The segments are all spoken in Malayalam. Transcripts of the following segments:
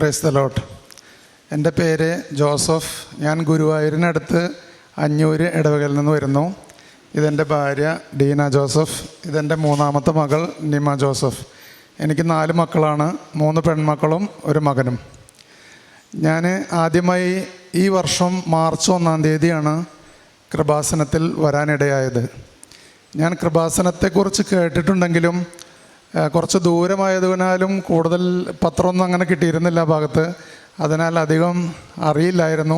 Praise the Lord. എൻ്റെ പേര് ജോസഫ്. ഞാൻ ഗുരുവായൂരിനടുത്ത് അഞ്ഞൂര് ഇടവകയിൽ നിന്ന് വരുന്നു. ഇതെൻ്റെ ഭാര്യ ഡീന ജോസഫ്. ഇതെൻ്റെ മൂന്നാമത്തെ മകൾ നിമ ജോസഫ്. എനിക്ക് 4 മക്കളാണ്, 3 പെൺമക്കളും ഒരു മകനും. ഞാൻ ആദ്യമായി ഈ വർഷം മാർച്ച് 1-ാം തീയതിയാണ് കൃപാസനത്തിൽ വരാനിടയായത്. ഞാൻ കൃപാസനത്തെക്കുറിച്ച് കേട്ടിട്ടുണ്ടെങ്കിലും കുറച്ച് ദൂരമായതിനാലും കൂടുതൽ പത്രമൊന്നും അങ്ങനെ കിട്ടിയിരുന്നില്ല ആ ഭാഗത്ത്. അതിനാൽ അധികം അറിയില്ലായിരുന്നു.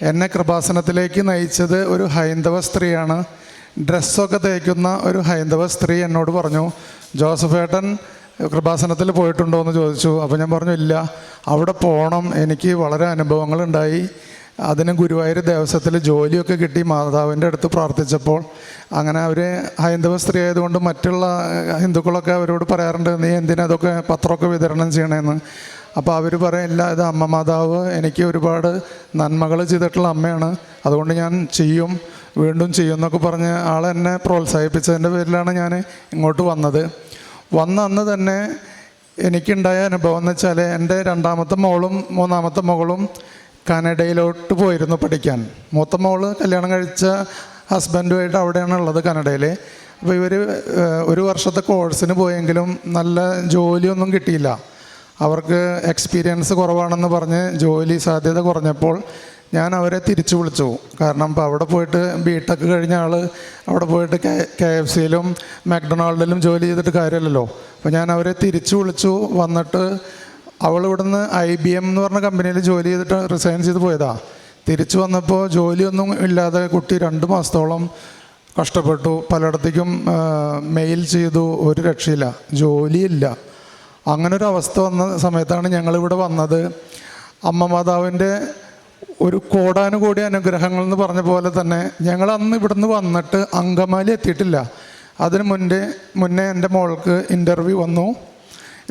എന്നെ കൃപാസനത്തിലേക്ക് നയിച്ചത് ഒരു ഹൈന്ദവ സ്ത്രീയാണ്. ഡ്രസ്സൊക്കെ തേക്കുന്ന ഒരു ഹൈന്ദവ സ്ത്രീ എന്നോട് പറഞ്ഞു, ജോസഫ് ഏട്ടൻ കൃപാസനത്തിൽ പോയിട്ടുണ്ടോ എന്ന് ചോദിച്ചു. അപ്പോൾ ഞാൻ പറഞ്ഞു ഇല്ല, അവിടെ പോകണം, എനിക്ക് വളരെ അനുഭവങ്ങളുണ്ടായി. അതിന് ഗുരുവായൂർ ദേവസ്വത്തിൽ ജോലിയൊക്കെ കിട്ടി. മാതാവിൻ്റെ അടുത്ത് പ്രാർത്ഥിച്ചപ്പോൾ അങ്ങനെ അവർ ഹൈന്ദവ സ്ത്രീ ആയതുകൊണ്ട് മറ്റുള്ള ഹിന്ദുക്കളൊക്കെ അവരോട് പറയാറുണ്ട്, നീ എന്തിനാ അതൊക്കെ പത്രമൊക്കെ വിതരണം ചെയ്യണമെന്ന്. അപ്പോൾ അവർ പറയില്ല, ഇത് അമ്മ മാതാവ് എനിക്ക് ഒരുപാട് നന്മകൾ ചെയ്തിട്ടുള്ള അമ്മയാണ്, അതുകൊണ്ട് ഞാൻ ചെയ്യും, വീണ്ടും ചെയ്യും എന്നൊക്കെ പറഞ്ഞ് ആളെന്നെ പ്രോത്സാഹിപ്പിച്ചതിൻ്റെ പേരിലാണ് ഞാൻ ഇങ്ങോട്ട് വന്നത്. അന്ന് തന്നെ എനിക്കുണ്ടായ അനുഭവം എന്ന് വെച്ചാൽ, എൻ്റെ 2ാമത്തെ മോളും 3ാമത്തെ മകളും കാനഡയിലോട്ട് പോയിരുന്നു പഠിക്കാൻ. മൂത്ത മോള് കല്യാണം കഴിച്ച ഹസ്ബൻഡുമായിട്ട് അവിടെയാണ് ഉള്ളത്, കാനഡയിൽ. അപ്പോൾ ഇവർ 1 വർഷത്തെ കോഴ്സിന് പോയെങ്കിലും നല്ല ജോലിയൊന്നും കിട്ടിയില്ല. അവർക്ക് എക്സ്പീരിയൻസ് കുറവാണെന്ന് പറഞ്ഞ് ജോലി സാധ്യത കുറഞ്ഞപ്പോൾ ഞാൻ അവരെ തിരിച്ചു വിളിച്ചു. കാരണം ഇപ്പോൾ അവിടെ പോയിട്ട് ബിടെക് കഴിഞ്ഞ ആൾ അവിടെ പോയിട്ട് KFCയിലും മക്ഡൊണാൾഡിലും ജോലി ചെയ്തിട്ട് കാര്യമില്ലല്ലോ. അപ്പോൾ ഞാൻ അവരെ തിരിച്ചു വിളിച്ചു. വന്നിട്ട് അവൾ ഇവിടുന്ന് IBM എന്ന് പറഞ്ഞ കമ്പനിയിൽ ജോലി ചെയ്തിട്ട് റിസൈൻ ചെയ്ത് പോയതാണ്. തിരിച്ചു വന്നപ്പോൾ ജോലിയൊന്നും ഇല്ലാതെ കുട്ടി 2 മാസത്തോളം കഷ്ടപ്പെട്ടു. പലയിടത്തേക്കും മെയിൽ ചെയ്തു, ഒരു രക്ഷയില്ല, ജോലിയില്ല. അങ്ങനൊരു അവസ്ഥ വന്ന സമയത്താണ് ഞങ്ങളിവിടെ വന്നത്. അമ്മ മാതാവിൻ്റെ ഒരു കോടാനുകോടി അനുഗ്രഹങ്ങൾ എന്ന് പറഞ്ഞ പോലെ തന്നെ ഞങ്ങൾ അന്ന് ഇവിടുന്ന് വന്നിട്ട് അങ്കമാലി എത്തിയിട്ടില്ല. അതിന് മുന്നേ എൻ്റെ മോൾക്ക് ഇൻ്റർവ്യൂ വന്നു.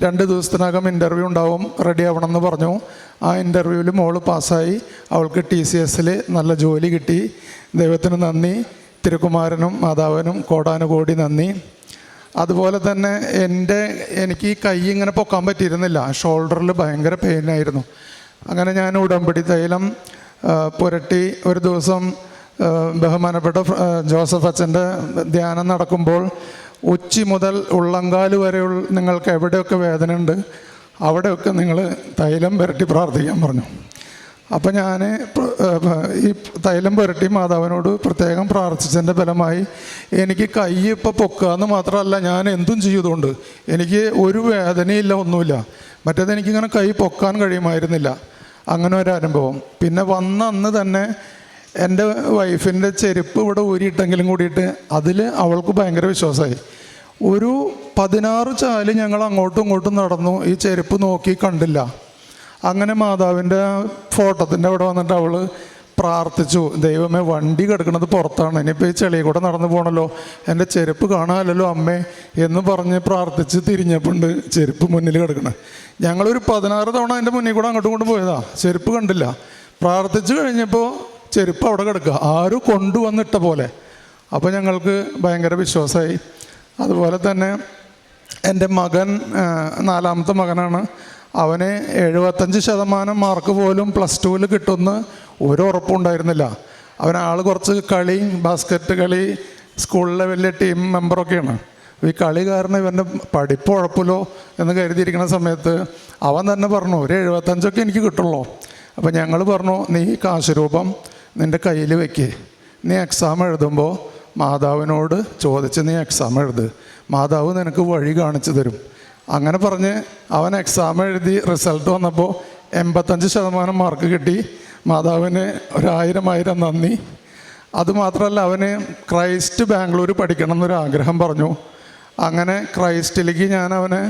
2 ദിവസത്തിനകം ഇൻ്റർവ്യൂ ഉണ്ടാവും, റെഡി ആവണം എന്ന് പറഞ്ഞു. ആ ഇൻ്റർവ്യൂവിൽ മോള് പാസ്സായി. അവൾക്ക് TCSൽ നല്ല ജോലി കിട്ടി. ദൈവത്തിന് നന്ദി, തിരുക്കുമാരനും മാതാവിനും കോടാനുകോടി നന്ദി. അതുപോലെ തന്നെ എനിക്ക് ഈ കൈ ഇങ്ങനെ പൊക്കാൻ പറ്റിയിരുന്നില്ല, ഷോൾഡറിൽ ഭയങ്കര പെയിനായിരുന്നു. അങ്ങനെ ഞാൻ ഉടമ്പടി തൈലം പുരട്ടി ഒരു ദിവസം ബഹുമാനപ്പെട്ട ജോസഫ് അച്ഛൻ്റെ ധ്യാനം നടക്കുമ്പോൾ ഉച്ചി മുതൽ ഉള്ളങ്കാല് വരെയുള്ള നിങ്ങൾക്ക് എവിടെയൊക്കെ വേദനയുണ്ട് അവിടെയൊക്കെ നിങ്ങൾ തൈലം പുരട്ടി പ്രാർത്ഥിക്കാൻ പറഞ്ഞു. അപ്പം ഞാൻ ഈ തൈലം പുരട്ടി മാതാവിനോട് പ്രത്യേകം പ്രാർത്ഥിച്ചതിൻ്റെ ഫലമായി എനിക്ക് കൈ ഇപ്പോൾ പൊക്കുക എന്ന് മാത്രമല്ല, ഞാൻ എന്തും ചെയ്തുകൊണ്ട് എനിക്ക് ഒരു വേദനയില്ല, ഒന്നുമില്ല. മറ്റേത് എനിക്കിങ്ങനെ കൈ പൊക്കാൻ കഴിയുമായിരുന്നില്ല. അങ്ങനെ ഒരു അനുഭവം. പിന്നെ അന്ന് തന്നെ എൻ്റെ വൈഫിൻ്റെ ചെരുപ്പ് ഇവിടെ ഊരിയിട്ടെങ്കിലും കൂടിയിട്ട് അതിൽ അവൾക്ക് ഭയങ്കര വിശ്വാസമായി. ഒരു 16 ചാല് ഞങ്ങൾ അങ്ങോട്ടും ഇങ്ങോട്ടും നടന്നു, ഈ ചെരുപ്പ് നോക്കി കണ്ടില്ല. അങ്ങനെ മാതാവിൻ്റെ ഫോട്ടോത്തിൻ്റെ അവിടെ വന്നിട്ട് അവൾ പ്രാർത്ഥിച്ചു, ദൈവമേ വണ്ടി കിടക്കുന്നത് പുറത്താണ്, ഇനിയിപ്പോൾ ഈ ചെളിയിൽ കൂടെ നടന്നു പോകണമല്ലോ, എൻ്റെ ചെരുപ്പ് കാണാമല്ലോ അമ്മേ എന്ന് പറഞ്ഞ് പ്രാർത്ഥിച്ച് തിരിഞ്ഞപ്പോണ്ട് ചെരുപ്പ് മുന്നിൽ കിടക്കണം. ഞങ്ങളൊരു 16 തവണ എൻ്റെ മുന്നിൽ കൂടെ അങ്ങോട്ടും ഇങ്ങോട്ടും പോയതാ, ചെരുപ്പ് കണ്ടില്ല. പ്രാർത്ഥിച്ചു കഴിഞ്ഞപ്പോൾ ചെരുപ്പ് അവിടെ കിടക്കുക, ആരും കൊണ്ടുവന്നിട്ട പോലെ. അപ്പോൾ ഞങ്ങൾക്ക് ഭയങ്കര വിശ്വാസമായി. അതുപോലെ തന്നെ എൻ്റെ മകൻ 4ാമത്തെ മകനാണ്. അവന് 75% മാർക്ക് പോലും +2-ൽ കിട്ടുമെന്ന് ഒരു ഉറപ്പുണ്ടായിരുന്നില്ല. ആൾ കുറച്ച് കളി, ബാസ്ക്കറ്റ് കളി, സ്കൂളിലെ വലിയ ടീം മെമ്പറൊക്കെയാണ്. ഈ കളി കാരണം ഇവൻ്റെ പഠിപ്പ് ഉഴപ്പല്ലോ എന്ന് കരുതിയിരിക്കുന്ന സമയത്ത് അവൻ തന്നെ പറഞ്ഞു, ഒരു 75 എനിക്ക് കിട്ടുള്ളൂ. അപ്പോൾ ഞങ്ങൾ പറഞ്ഞു, നീ കാശ് രൂപം നിൻ്റെ കയ്യിൽ വെക്ക്, നീ എക്സാം എഴുതുമ്പോൾ മാതാവിനോട് ചോദിച്ച് നീ എക്സാം എഴുത്, മാതാവ് നിനക്ക് വഴി കാണിച്ചു തരും. അങ്ങനെ പറഞ്ഞ് അവൻ എക്സാം എഴുതി റിസൾട്ട് വന്നപ്പോൾ 85% മാർക്ക് കിട്ടി. മാതാവിന് 1000 നന്ദി. അതുമാത്രമല്ല, അവന് ക്രൈസ്റ്റ് ബാംഗ്ലൂർ പഠിക്കണം എന്നൊരാഗ്രഹം പറഞ്ഞു. അങ്ങനെ ക്രൈസ്റ്റിലേക്ക് അവനെ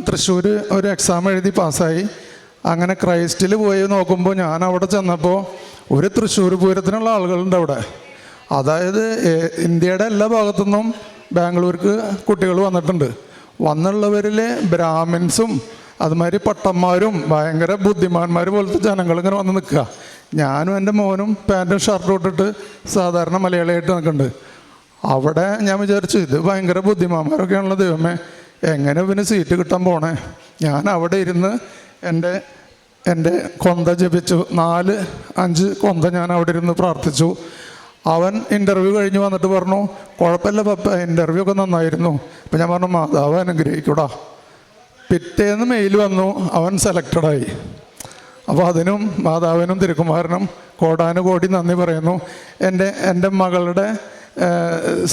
തൃശ്ശൂർ ഒരു എക്സാം എഴുതി പാസ്സായി. അങ്ങനെ ക്രൈസ്റ്റിൽ പോയി നോക്കുമ്പോൾ ഞാൻ അവിടെ ചെന്നപ്പോൾ ഒരു തൃശ്ശൂർ പൂരത്തിനുള്ള ആളുകളുണ്ട് അവിടെ. അതായത് ഇന്ത്യയുടെ എല്ലാ ഭാഗത്തുനിന്നും ബാംഗ്ലൂർക്ക് കുട്ടികൾ വന്നിട്ടുണ്ട്. വന്നുള്ളവരിൽ ബ്രാഹ്മിൻസും അതുമാതിരി പട്ടന്മാരും ഭയങ്കര ബുദ്ധിമാന്മാർ പോലത്തെ ജനങ്ങൾ ഇങ്ങനെ വന്ന് നിൽക്കുക. ഞാനും എൻ്റെ മോനും പാൻറ്റും ഷർട്ടും ഇട്ടിട്ട് സാധാരണ മലയാളിയായിട്ട് നിൽക്കുന്നുണ്ട്. അവിടെ ഞാൻ വിചാരിച്ചു, ഇത് ഭയങ്കര ബുദ്ധിമാന്മാരൊക്കെയാണല്ലോ, ദൈവമേ എങ്ങനെ പിന്നെ സീറ്റ് കിട്ടാൻ പോണേ. ഞാൻ അവിടെ ഇരുന്ന് എൻ്റെ കൊന്ത ജപിച്ചു. 4-5 കൊന്ത ഞാൻ അവിടെ ഇരുന്ന് പ്രാർത്ഥിച്ചു. അവൻ ഇൻ്റർവ്യൂ കഴിഞ്ഞ് വന്നിട്ട് പറഞ്ഞു, കുഴപ്പമില്ല പപ്പ, ഇൻ്റർവ്യൂ ഒക്കെ നന്നായിരുന്നു. അപ്പം ഞാൻ പറഞ്ഞു, മാതാവ് അനുഗ്രഹിക്കൂടാ. പിറ്റേന്ന് മെയിൽ വന്നു, അവൻ സെലക്റ്റഡായി. അപ്പോൾ അതിനും മാതാവിനും തിരുക്കുമാരനും കോടാനുകോടി നന്ദി പറയുന്നു. എൻ്റെ മകളുടെ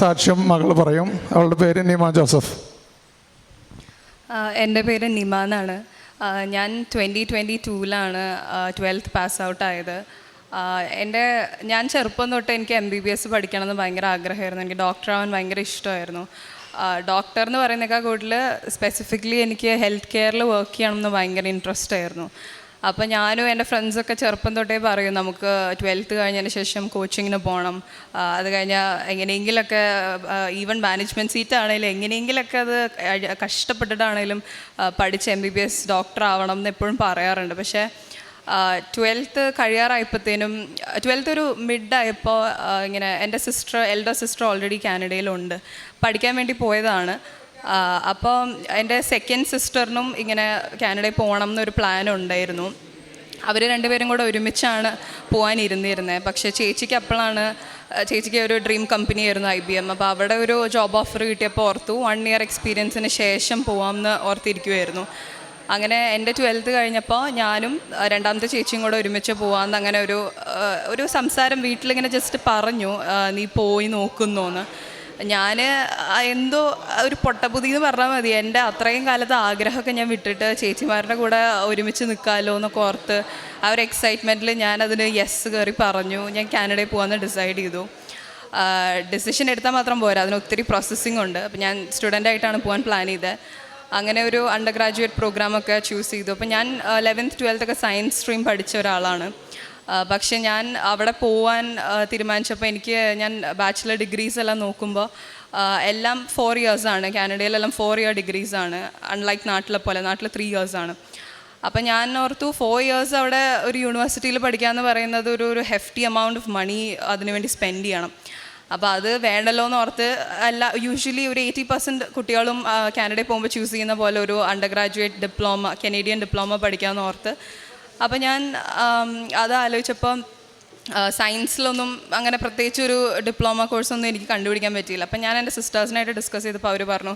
സാക്ഷ്യം മകൾ പറയും. അവളുടെ പേര് നിമ ജോസഫ്. എൻ്റെ പേര് നിമ എന്നാണ്. ഞാൻ 2022 12th പാസ് ഔട്ട് ആയത്. ഞാൻ ചെറുപ്പം തൊട്ട് എനിക്ക് MBBS പഠിക്കണമെന്ന് ഭയങ്കര ആഗ്രഹമായിരുന്നു. എനിക്ക് ഡോക്ടറാവാൻ ഭയങ്കര ഇഷ്ടമായിരുന്നു. ഡോക്ടർ എന്ന് പറയുന്നതിനേക്കാൾ കൂടുതൽ സ്പെസിഫിക്കലി എനിക്ക് ഹെൽത്ത് കെയറിൽ വർക്ക് ചെയ്യണമെന്ന് ഭയങ്കര ഇൻട്രസ്റ്റ് ആയിരുന്നു. അപ്പോൾ ഞാനും എൻ്റെ ഫ്രണ്ട്സൊക്കെ ചെറുപ്പം തൊട്ടേ പറയും, നമുക്ക് 12th കഴിഞ്ഞതിന് ശേഷം കോച്ചിങ്ങിന് പോകണം, അത് കഴിഞ്ഞാൽ എങ്ങനെയെങ്കിലൊക്കെ ഈവൻ മാനേജ്മെൻറ്റ് സീറ്റാണെങ്കിലും എങ്ങനെയെങ്കിലൊക്കെ അത് കഷ്ടപ്പെട്ടിട്ടാണെങ്കിലും പഠിച്ച് MBBS ഡോക്ടർ ആവണം എന്ന് എപ്പോഴും പറയാറുണ്ട്. പക്ഷേ 12th കഴിയാറായപ്പോഴത്തേനും 12th ഒരു മിഡായപ്പോൾ ഇങ്ങനെ എൻ്റെ എൽഡർ സിസ്റ്റർ ഓൾറെഡി കാനഡയിലുണ്ട്, പഠിക്കാൻ വേണ്ടി പോയതാണ്. അപ്പോൾ എൻ്റെ സെക്കൻഡ് സിസ്റ്ററിനും ഇങ്ങനെ കാനഡയിൽ പോകണം എന്നൊരു പ്ലാൻ ഉണ്ടായിരുന്നു. അവർ രണ്ടുപേരും കൂടെ ഒരുമിച്ചാണ് പോകാനിരുന്നിരുന്നത്. പക്ഷേ ചേച്ചിക്ക് ഒരു ഡ്രീം കമ്പനി ആയിരുന്നു IBM. അപ്പോൾ അവിടെ ഒരു ജോബ് ഓഫർ കിട്ടിയപ്പോൾ ഓർത്തു 1 year എക്സ്പീരിയൻസിന് ശേഷം പോകാമെന്ന് ഓർത്തിരിക്കുമായിരുന്നു. അങ്ങനെ എൻ്റെ 12th കഴിഞ്ഞപ്പോൾ ഞാനും രണ്ടാമത്തെ ചേച്ചിയും കൂടെ ഒരുമിച്ച് പോകാമെന്ന് അങ്ങനെ ഒരു സംസാരം വീട്ടിലിങ്ങനെ ജസ്റ്റ് പറഞ്ഞു, നീ പോയി നോക്കുന്നോന്ന്. ഞാൻ എന്തോ ഒരു പൊട്ടബുദ്ധി എന്ന് പറഞ്ഞാൽ മതി, എൻ്റെ അത്രയും കാലത്തെ ആഗ്രഹമൊക്കെ ഞാൻ വിട്ടിട്ട് ചേച്ചിമാരുടെ കൂടെ ഒരുമിച്ച് നിൽക്കാമല്ലോ എന്നൊക്കെ ഓർത്ത് ആ ഒരു എക്സൈറ്റ്മെൻറ്റിൽ ഞാനതിന് യെസ് കയറി പറഞ്ഞു. ഞാൻ കാനഡയിൽ പോകാമെന്ന് ഡിസൈഡ് ചെയ്തു. ഡിസിഷൻ എടുത്താൽ മാത്രം പോരാ, അതിന് ഒത്തിരി പ്രോസസ്സിംഗ് ഉണ്ട്. അപ്പോൾ ഞാൻ സ്റ്റുഡൻ്റായിട്ടാണ് പോകാൻ പ്ലാൻ ചെയ്തത്. അങ്ങനെ ഒരു അണ്ടർ ഗ്രാജുവേറ്റ് പ്രോഗ്രാമൊക്കെ ചൂസ് ചെയ്തു. അപ്പോൾ ഞാൻ 11th 12th ഒക്കെ സയൻസ് സ്ട്രീം പഠിച്ച ഒരാളാണ്. പക്ഷേ ഞാൻ അവിടെ പോവാൻ തീരുമാനിച്ചപ്പോൾ ഞാൻ ബാച്ചിലർ ഡിഗ്രീസ് എല്ലാം നോക്കുമ്പോൾ എല്ലാം 4 years ആണ്. കാനഡയിലെല്ലാം 4 year ഡിഗ്രീസാണ്, അൺലൈക്ക് നാട്ടിലെ പോലെ. നാട്ടിൽ 3 years ആണ്. അപ്പം ഞാൻ ഓർത്തു 4 years അവിടെ ഒരു യൂണിവേഴ്സിറ്റിയിൽ പഠിക്കാമെന്ന് പറയുന്നത് ഒരു ഹെഫ്റ്റി എമൗണ്ട് ഓഫ് മണി അതിനു വേണ്ടി സ്പെൻഡ് ചെയ്യണം. അപ്പോൾ അത് വേണ്ടല്ലോ എന്ന് ഓർത്ത് യൂഷ്വലി ഒരു 80% കുട്ടികളും കാനഡയിൽ പോകുമ്പോൾ ചൂസ് ചെയ്യുന്ന പോലെ ഒരു undergraduate diploma, Canadian diploma പഠിക്കാമെന്ന് ഓർത്ത്. അപ്പോൾ ഞാൻ അത് ആലോചിച്ചപ്പോൾ സയൻസിലൊന്നും അങ്ങനെ പ്രത്യേകിച്ച് ഒരു ഡിപ്ലോമ കോഴ്സൊന്നും എനിക്ക് കണ്ടുപിടിക്കാൻ പറ്റിയില്ല. അപ്പം ഞാൻ എൻ്റെ സിസ്റ്റേഴ്സിനായിട്ട് ഡിസ്കസ് ചെയ്തപ്പോൾ അവർ പറഞ്ഞു,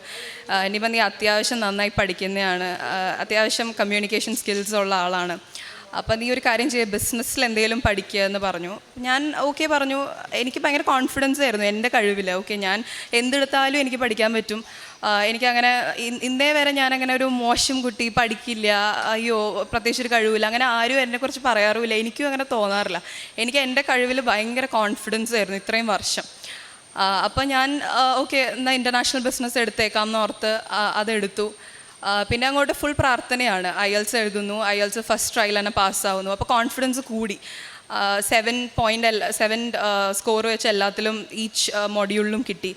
ഇനിയിപ്പോൾ നീ അത്യാവശ്യം നന്നായി പഠിക്കുന്നതാണ്, അത്യാവശ്യം കമ്മ്യൂണിക്കേഷൻ സ്കിൽസ് ഉള്ള ആളാണ്, അപ്പം നീ ഒരു കാര്യം ചെയ്യുക, ബിസിനസ്സിൽ എന്തെങ്കിലും പഠിക്കുക എന്ന് പറഞ്ഞു. ഞാൻ ഓക്കെ പറഞ്ഞു. എനിക്ക് ഭയങ്കര കോൺഫിഡൻസ് ആയിരുന്നു എൻ്റെ കഴിവിൽ. ഓക്കെ, ഞാൻ എന്തെടുത്താലും എനിക്ക് പഠിക്കാൻ പറ്റും. എനിക്കങ്ങനെ ഇന്നേ വരെ ഞാനങ്ങനെ ഒരു മോശം കുട്ടി, പഠിക്കില്ല, അയ്യോ പ്രത്യേകിച്ച് ഒരു കഴിവില്ല, അങ്ങനെ ആരും എന്നെക്കുറിച്ച് പറയാറുമില്ല. എനിക്കും അങ്ങനെ തോന്നാറില്ല. എനിക്ക് എൻ്റെ കഴിവിൽ ഭയങ്കര കോൺഫിഡൻസ് ആയിരുന്നു ഇത്രയും വർഷം. അപ്പോൾ ഞാൻ ഓക്കെ എന്നാൽ ഇൻ്റർനാഷണൽ ബിസിനസ് എടുത്തേക്കാം എന്നോർത്ത് അതെടുത്തു. പിന്നെ അങ്ങോട്ട് ഫുൾ പ്രാർത്ഥനയാണ്. IELTS എഴുതുന്നു, IELTS ഫസ്റ്റ് ട്രയൽ തന്നെ പാസ്സാവുന്നു. അപ്പോൾ കോൺഫിഡൻസ് കൂടി. 7 സ്കോർ വെച്ച് എല്ലാത്തിലും ഈച്ച് മൊഡ്യൂളിലും കിട്ടി.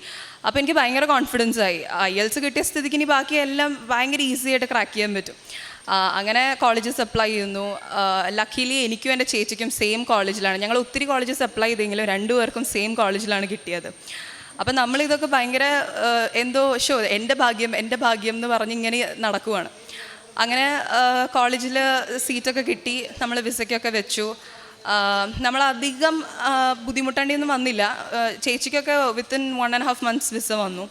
അപ്പോൾ എനിക്ക് ഭയങ്കര കോൺഫിഡൻസ് ആയി. IELTS കിട്ടിയ സ്ഥിതിക്ക് ഇനി ബാക്കി എല്ലാം ഭയങ്കര ഈസി ആയിട്ട് ക്രാക്ക് ചെയ്യാൻ പറ്റും. അങ്ങനെ കോളേജസ് അപ്ലൈ ചെയ്യുന്നു. ലക്കിലി എനിക്കും എൻ്റെ ചേച്ചിക്കും സെയിം കോളേജിലാണ്. ഞങ്ങൾ ഒത്തിരി കോളേജസ് അപ്ലൈ ചെയ്തെങ്കിലും 2 പേർക്കും സെയിം കോളേജിലാണ് കിട്ടിയത്. അപ്പം നമ്മളിതൊക്കെ ഭയങ്കര എന്തോ എൻ്റെ ഭാഗ്യം എന്ന് പറഞ്ഞ് ഇങ്ങനെ നടക്കുവാണ്. അങ്ങനെ കോളേജിൽ സീറ്റൊക്കെ കിട്ടി, നമ്മൾ വിസയ്ക്കൊക്കെ വെച്ചു. നമ്മളധികം ബുദ്ധിമുട്ടേണ്ടിയൊന്നും വന്നില്ല. ചേച്ചിക്കൊക്കെ വിത്തിൻ 1.5 months വിസ വന്നു.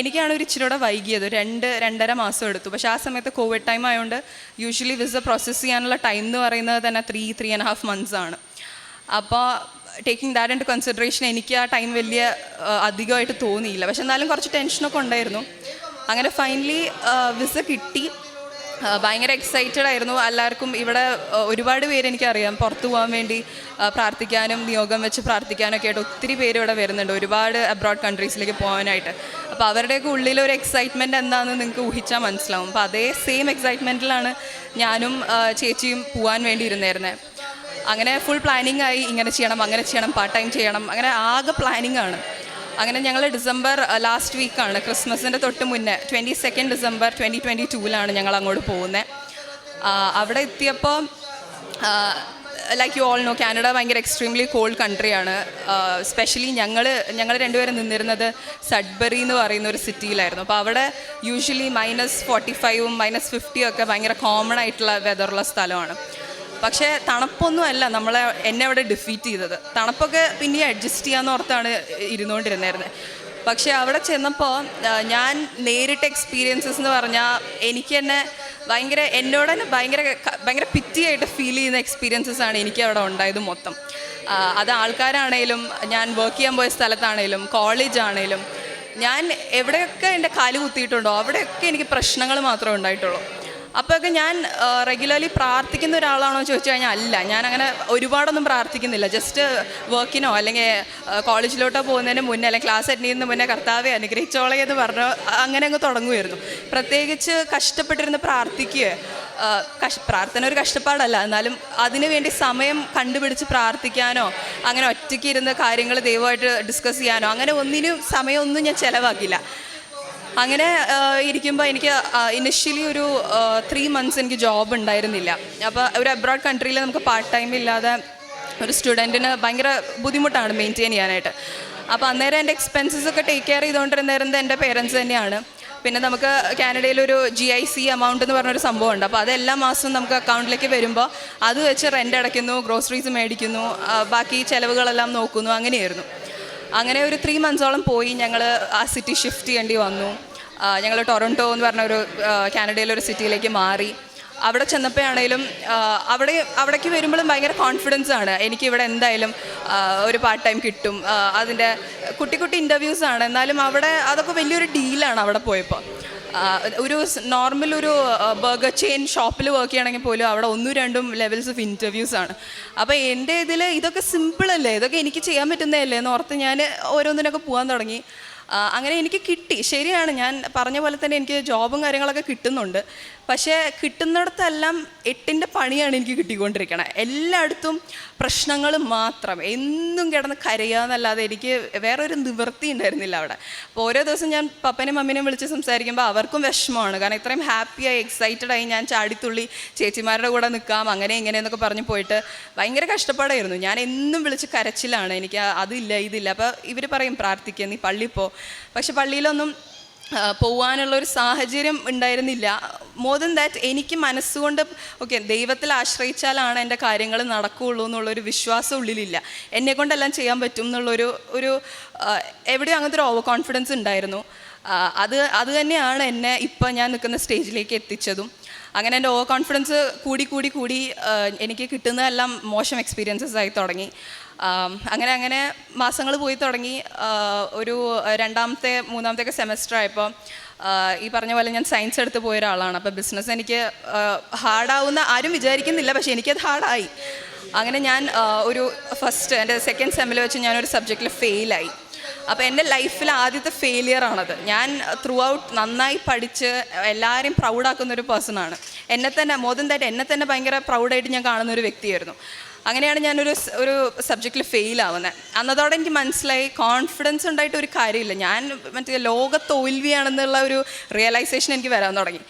എനിക്കാണ് ഒരു ഇച്ചിരി കൂടെ വൈകിയത്, 2-2.5 മാസം എടുത്തു. പക്ഷേ ആ സമയത്ത് കോവിഡ് ടൈം ആയതുകൊണ്ട് യൂഷ്വലി വിസ പ്രോസസ്സ് ചെയ്യാനുള്ള ടൈം എന്ന് പറയുന്നത് തന്നെ 3-3.5 months ആണ്. അപ്പോൾ taking that into consideration എനിക്ക് ആ ടൈം വലിയ അധികമായിട്ട് തോന്നിയില്ല. പക്ഷെ എന്നാലും കുറച്ച് ടെൻഷനൊക്കെ ഉണ്ടായിരുന്നു. അങ്ങനെ ഫൈനലി വിസ കിട്ടി. ഭയങ്കര എക്സൈറ്റഡ് ആയിരുന്നു. എല്ലാവർക്കും ഇവിടെ ഒരുപാട് പേര് എനിക്കറിയാം പുറത്തു പോകാൻ വേണ്ടി പ്രാർത്ഥിക്കാനും നിയോഗം വെച്ച് പ്രാർത്ഥിക്കാനൊക്കെ ആയിട്ട് ഒത്തിരി പേര് ഇവിടെ വരുന്നുണ്ട്, ഒരുപാട് അബ്രോഡ് കൺട്രീസിലേക്ക് പോകാനായിട്ട്. അപ്പോൾ അവരുടെയൊക്കെ ഉള്ളിലൊരു എക്സൈറ്റ്മെൻറ്റ് എന്താണെന്ന് നിങ്ങൾക്ക് ഊഹിച്ചാൽ മനസ്സിലാവും. അപ്പോൾ അതേ സെയിം എക്സൈറ്റ്മെൻറ്റിലാണ് ഞാനും ചേച്ചിയും പോകാൻ വേണ്ടി ഇരുന്നായിരുന്നത്. അങ്ങനെ ഫുൾ പ്ലാനിങ് ആയി, ഇങ്ങനെ ചെയ്യണം അങ്ങനെ ചെയ്യണം, പാർട്ട് ടൈം ചെയ്യണം, അങ്ങനെ ആകെ പ്ലാനിങ് ആണ്. അങ്ങനെ ഞങ്ങൾ ഡിസംബർ ലാസ്റ്റ് വീക്കാണ്, ക്രിസ്മസിൻ്റെ തൊട്ട് മുന്നേ 22 December 2022 ഞങ്ങൾ അങ്ങോട്ട് പോകുന്നത്. അവിടെ എത്തിയപ്പോൾ like you all no, Canada ഭയങ്കര എക്സ്ട്രീംലി കോൾഡ് കൺട്രിയാണ്. സ്പെഷ്യലി ഞങ്ങൾ രണ്ടുപേരും നിന്നിരുന്നത് സഡ്ബറി എന്ന് പറയുന്ന ഒരു സിറ്റിയിലായിരുന്നു. അപ്പോൾ അവിടെ യൂഷ്വലി -45 -50 ഒക്കെ ഭയങ്കര കോമൺ ആയിട്ടുള്ള വെതറുള്ള സ്ഥലമാണ്. പക്ഷേ തണുപ്പൊന്നും അല്ല എന്നെ അവിടെ ഡിഫീറ്റ് ചെയ്തത്. തണുപ്പൊക്കെ പിന്നെ അഡ്ജസ്റ്റ് ചെയ്യാമെന്ന് ഓർത്താണ് ഇരുന്നുകൊണ്ടിരുന്നായിരുന്നത്. പക്ഷേ അവിടെ ചെന്നപ്പോൾ ഞാൻ നേരിട്ട എക്സ്പീരിയൻസസ് എന്ന് പറഞ്ഞാൽ എനിക്ക് തന്നെ എന്നോട് തന്നെ ഭയങ്കര പിറ്റിയായിട്ട് ഫീൽ ചെയ്യുന്ന എക്സ്പീരിയൻസസ് ആണ് എനിക്ക് അവിടെ ഉണ്ടായത് മൊത്തം. അത് ആൾക്കാരാണേലും, ഞാൻ വർക്ക് ചെയ്യാൻ പോയ സ്ഥലത്താണേലും, കോളേജ് ആണേലും, ഞാൻ എവിടെയൊക്കെ എൻ്റെ കാല് കുത്തിയിട്ടുണ്ടോ അവിടെയൊക്കെ എനിക്ക് പ്രശ്നങ്ങൾ മാത്രമേ ഉണ്ടായിട്ടുള്ളൂ. അപ്പോഴൊക്കെ ഞാൻ റെഗുലർലി പ്രാർത്ഥിക്കുന്ന ഒരാളാണോ എന്ന് ചോദിച്ചു കഴിഞ്ഞാൽ അല്ല. ഞാൻ അങ്ങനെ ഒരുപാടൊന്നും പ്രാർത്ഥിക്കുന്നില്ല. ജസ്റ്റ് വർക്കിനോ അല്ലെങ്കിൽ കോളേജിലോട്ടോ പോകുന്നതിന് മുന്നേ അല്ലെങ്കിൽ ക്ലാസ് അറ്റൻഡ് ചെയ്യുന്നതിന് മുന്നേ കർത്താവെ അനുഗ്രഹിച്ചോളെ എന്ന് പറഞ്ഞ് അങ്ങനെ അങ്ങ് തുടങ്ങുമായിരുന്നു. പ്രത്യേകിച്ച് കഷ്ടപ്പെട്ടിരുന്ന് പ്രാർത്ഥിക്കുക. പ്രാർത്ഥന ഒരു കഷ്ടപ്പാടല്ല, എന്നാലും അതിനു വേണ്ടി സമയം കണ്ടുപിടിച്ച് പ്രാർത്ഥിക്കാനോ അങ്ങനെ ഒറ്റയ്ക്ക് ഇരുന്ന് കാര്യങ്ങൾ ദൈവമായിട്ട് ഡിസ്കസ് ചെയ്യാനോ അങ്ങനെ സമയമൊന്നും ഞാൻ ചിലവാക്കില്ല. അങ്ങനെ ഇരിക്കുമ്പോൾ എനിക്ക് ഇനിഷ്യലി ഒരു 3 months എനിക്ക് ജോബ് ഉണ്ടായിരുന്നില്ല. അപ്പോൾ ഒരു അബ്രോഡ് കൺട്രിയിൽ നമുക്ക് പാർട്ട് ടൈം ഇല്ലാതെ ഒരു സ്റ്റുഡൻറ്റിന് ഭയങ്കര ബുദ്ധിമുട്ടാണ് മെയിൻറ്റെയിൻ ചെയ്യാനായിട്ട്. അപ്പോൾ അന്നേരം എൻ്റെ എക്സ്പെൻസസ് ഒക്കെ ടേക്ക് കെയർ ചെയ്തുകൊണ്ടിരുന്നത് എൻ്റെ പേരൻസ് തന്നെയാണ്. പിന്നെ നമുക്ക് കാനഡയിലൊരു GIC എമൗണ്ട് എന്ന് പറഞ്ഞൊരു സംഭവമുണ്ട്. അപ്പോൾ അത് എല്ലാ മാസവും നമുക്ക് അക്കൗണ്ടിലേക്ക് വരുമ്പോൾ അത് വെച്ച് റെൻ്റ് അടയ്ക്കുന്നു, ഗ്രോസറീസ് മേടിക്കുന്നു, ബാക്കി ചിലവുകളെല്ലാം നോക്കുന്നു. അങ്ങനെയായിരുന്നു. അങ്ങനെ ഒരു 3 months പോയി. ഞങ്ങൾ ആ സിറ്റി ഷിഫ്റ്റ് ചെയ്യേണ്ടി വന്നു. ഞങ്ങൾ ടൊറൻറ്റോ എന്ന് പറഞ്ഞ ഒരു കാനഡയിലൊരു സിറ്റിയിലേക്ക് മാറി. അവിടെ ചെന്നപ്പോഴാണേലും അവിടേക്ക് വരുമ്പോഴും ഭയങ്കര കോൺഫിഡൻസ് ആണ്. എനിക്കിവിടെ എന്തായാലും ഒരു പാർട്ട് ടൈം കിട്ടും. അതിൻ്റെ കുട്ടി ഇൻ്റർവ്യൂസാണ്, എന്നാലും അവിടെ അതൊക്കെ വലിയൊരു ഡീലാണ്. അവിടെ പോയപ്പോൾ ഒരു നോർമൽ ഒരു ബർഗർ ചെയിൻ ഷോപ്പിൽ വർക്ക് ചെയ്യണമെങ്കിൽ പോലും അവിടെ 1-2 ലെവൽസ് ഓഫ് ഇൻ്റർവ്യൂസാണ്. അപ്പോൾ എൻ്റെ ഇതൊക്കെ സിമ്പിളല്ലേ, ഇതൊക്കെ എനിക്ക് ചെയ്യാൻ പറ്റുന്നതല്ലേ എന്ന് ഓർത്ത് ഞാൻ ഓരോന്നിനൊക്കെ പോകാൻ തുടങ്ങി. അങ്ങനെ എനിക്ക് കിട്ടി. ശരിയാണ്, ഞാൻ പറഞ്ഞ പോലെ തന്നെ എനിക്ക് ജോബും കാര്യങ്ങളൊക്കെ കിട്ടുന്നുണ്ട്. പക്ഷേ കിട്ടുന്നിടത്തെല്ലാം 8ൻ്റെ പണിയാണ് എനിക്ക് കിട്ടിക്കൊണ്ടിരിക്കണത്. എല്ലായിടത്തും പ്രശ്നങ്ങൾ മാത്രം, എന്നും കിടന്ന് കരയാന്നല്ലാതെ എനിക്ക് വേറൊരു നിവൃത്തി ഉണ്ടായിരുന്നില്ല അവിടെ. അപ്പോൾ ഓരോ ദിവസം ഞാൻ പപ്പനെയും മമ്മീനെയും വിളിച്ച് സംസാരിക്കുമ്പോൾ അവർക്കും വിഷമമാണ്. കാരണം ഇത്രയും ഹാപ്പിയായി എക്സൈറ്റഡായി ഞാൻ ചാടിത്തുള്ളി ചേച്ചിമാരുടെ കൂടെ നിൽക്കാം അങ്ങനെ ഇങ്ങനെയെന്നൊക്കെ പറഞ്ഞ് പോയിട്ട് ഭയങ്കര കഷ്ടപ്പാടായിരുന്നു. ഞാൻ എന്നും വിളിച്ച് കരച്ചിലാണ്, എനിക്ക് അതില്ല ഇതില്ല. അപ്പോൾ ഇവർ പറയും പ്രാർത്ഥിക്കുക, നീ പള്ളിയിൽ പോ. പക്ഷെ പള്ളിയിലൊന്നും പോവാനുള്ളൊരു സാഹചര്യം ഉണ്ടായിരുന്നില്ല. മോർ ദൻ ദാറ്റ് എനിക്ക് മനസ്സുകൊണ്ട് ദൈവത്തിൽ ആശ്രയിച്ചാലാണ് എൻ്റെ കാര്യങ്ങൾ നടക്കുകയുള്ളൂ എന്നുള്ളൊരു വിശ്വാസം ഉള്ളിലില്ല. എന്നെക്കൊണ്ടെല്ലാം ചെയ്യാൻ പറ്റും എന്നുള്ളൊരു എവിടെയും അങ്ങനത്തെ ഒരു ഓവർ കോൺഫിഡൻസ് ഉണ്ടായിരുന്നു. അത് തന്നെയാണ് എന്നെ ഇപ്പം ഞാൻ നിൽക്കുന്ന സ്റ്റേജിലേക്ക് എത്തിച്ചതും. അങ്ങനെ എൻ്റെ ഓവർ കോൺഫിഡൻസ് കൂടി എനിക്ക് കിട്ടുന്നതെല്ലാം മോശം എക്സ്പീരിയൻസസ് ആയി തുടങ്ങി. അങ്ങനെ മാസങ്ങൾ പോയി തുടങ്ങി. ഒരു 2-3 സെമസ്റ്റർ ആയപ്പോൾ ഈ പറഞ്ഞ പോലെ ഞാൻ സയൻസ് എടുത്ത് പോയ ഒരാളാണ്. അപ്പോൾ ബിസിനസ് എനിക്ക് ഹാർഡാവുന്ന ആരും വിചാരിക്കുന്നില്ല, പക്ഷേ എനിക്കത് ഹാർഡായി. അങ്ങനെ ഞാൻ എൻ്റെ 2nd സെമ്മിൽ വെച്ച് ഞാനൊരു സബ്ജക്റ്റിൽ ഫെയിലായി. അപ്പോൾ എൻ്റെ ലൈഫിൽ ആദ്യത്തെ ഫെയിലിയറാണത്. ഞാൻ ത്രൂ ഔട്ട് നന്നായി പഠിച്ച് എല്ലാവരെയും പ്രൗഡാക്കുന്നൊരു പേഴ്സണാണ്. മോർ ദൻ ദാറ്റ് എന്നെ തന്നെ ഭയങ്കര പ്രൗഡായിട്ട് ഞാൻ കാണുന്നൊരു വ്യക്തിയായിരുന്നു. അങ്ങനെയാണ് ഞാനൊരു സബ്ജക്റ്റിൽ ഫെയിലാവുന്നത്. അന്നതോടെ എനിക്ക് മനസ്സിലായി കോൺഫിഡൻസ് ഉണ്ടായിട്ട് ഒരു കാര്യമില്ല. ഞാൻ ലോക തോൽവിയാണെന്നുള്ള ഒരു റിയലൈസേഷൻ എനിക്ക് വരാൻ തുടങ്ങി.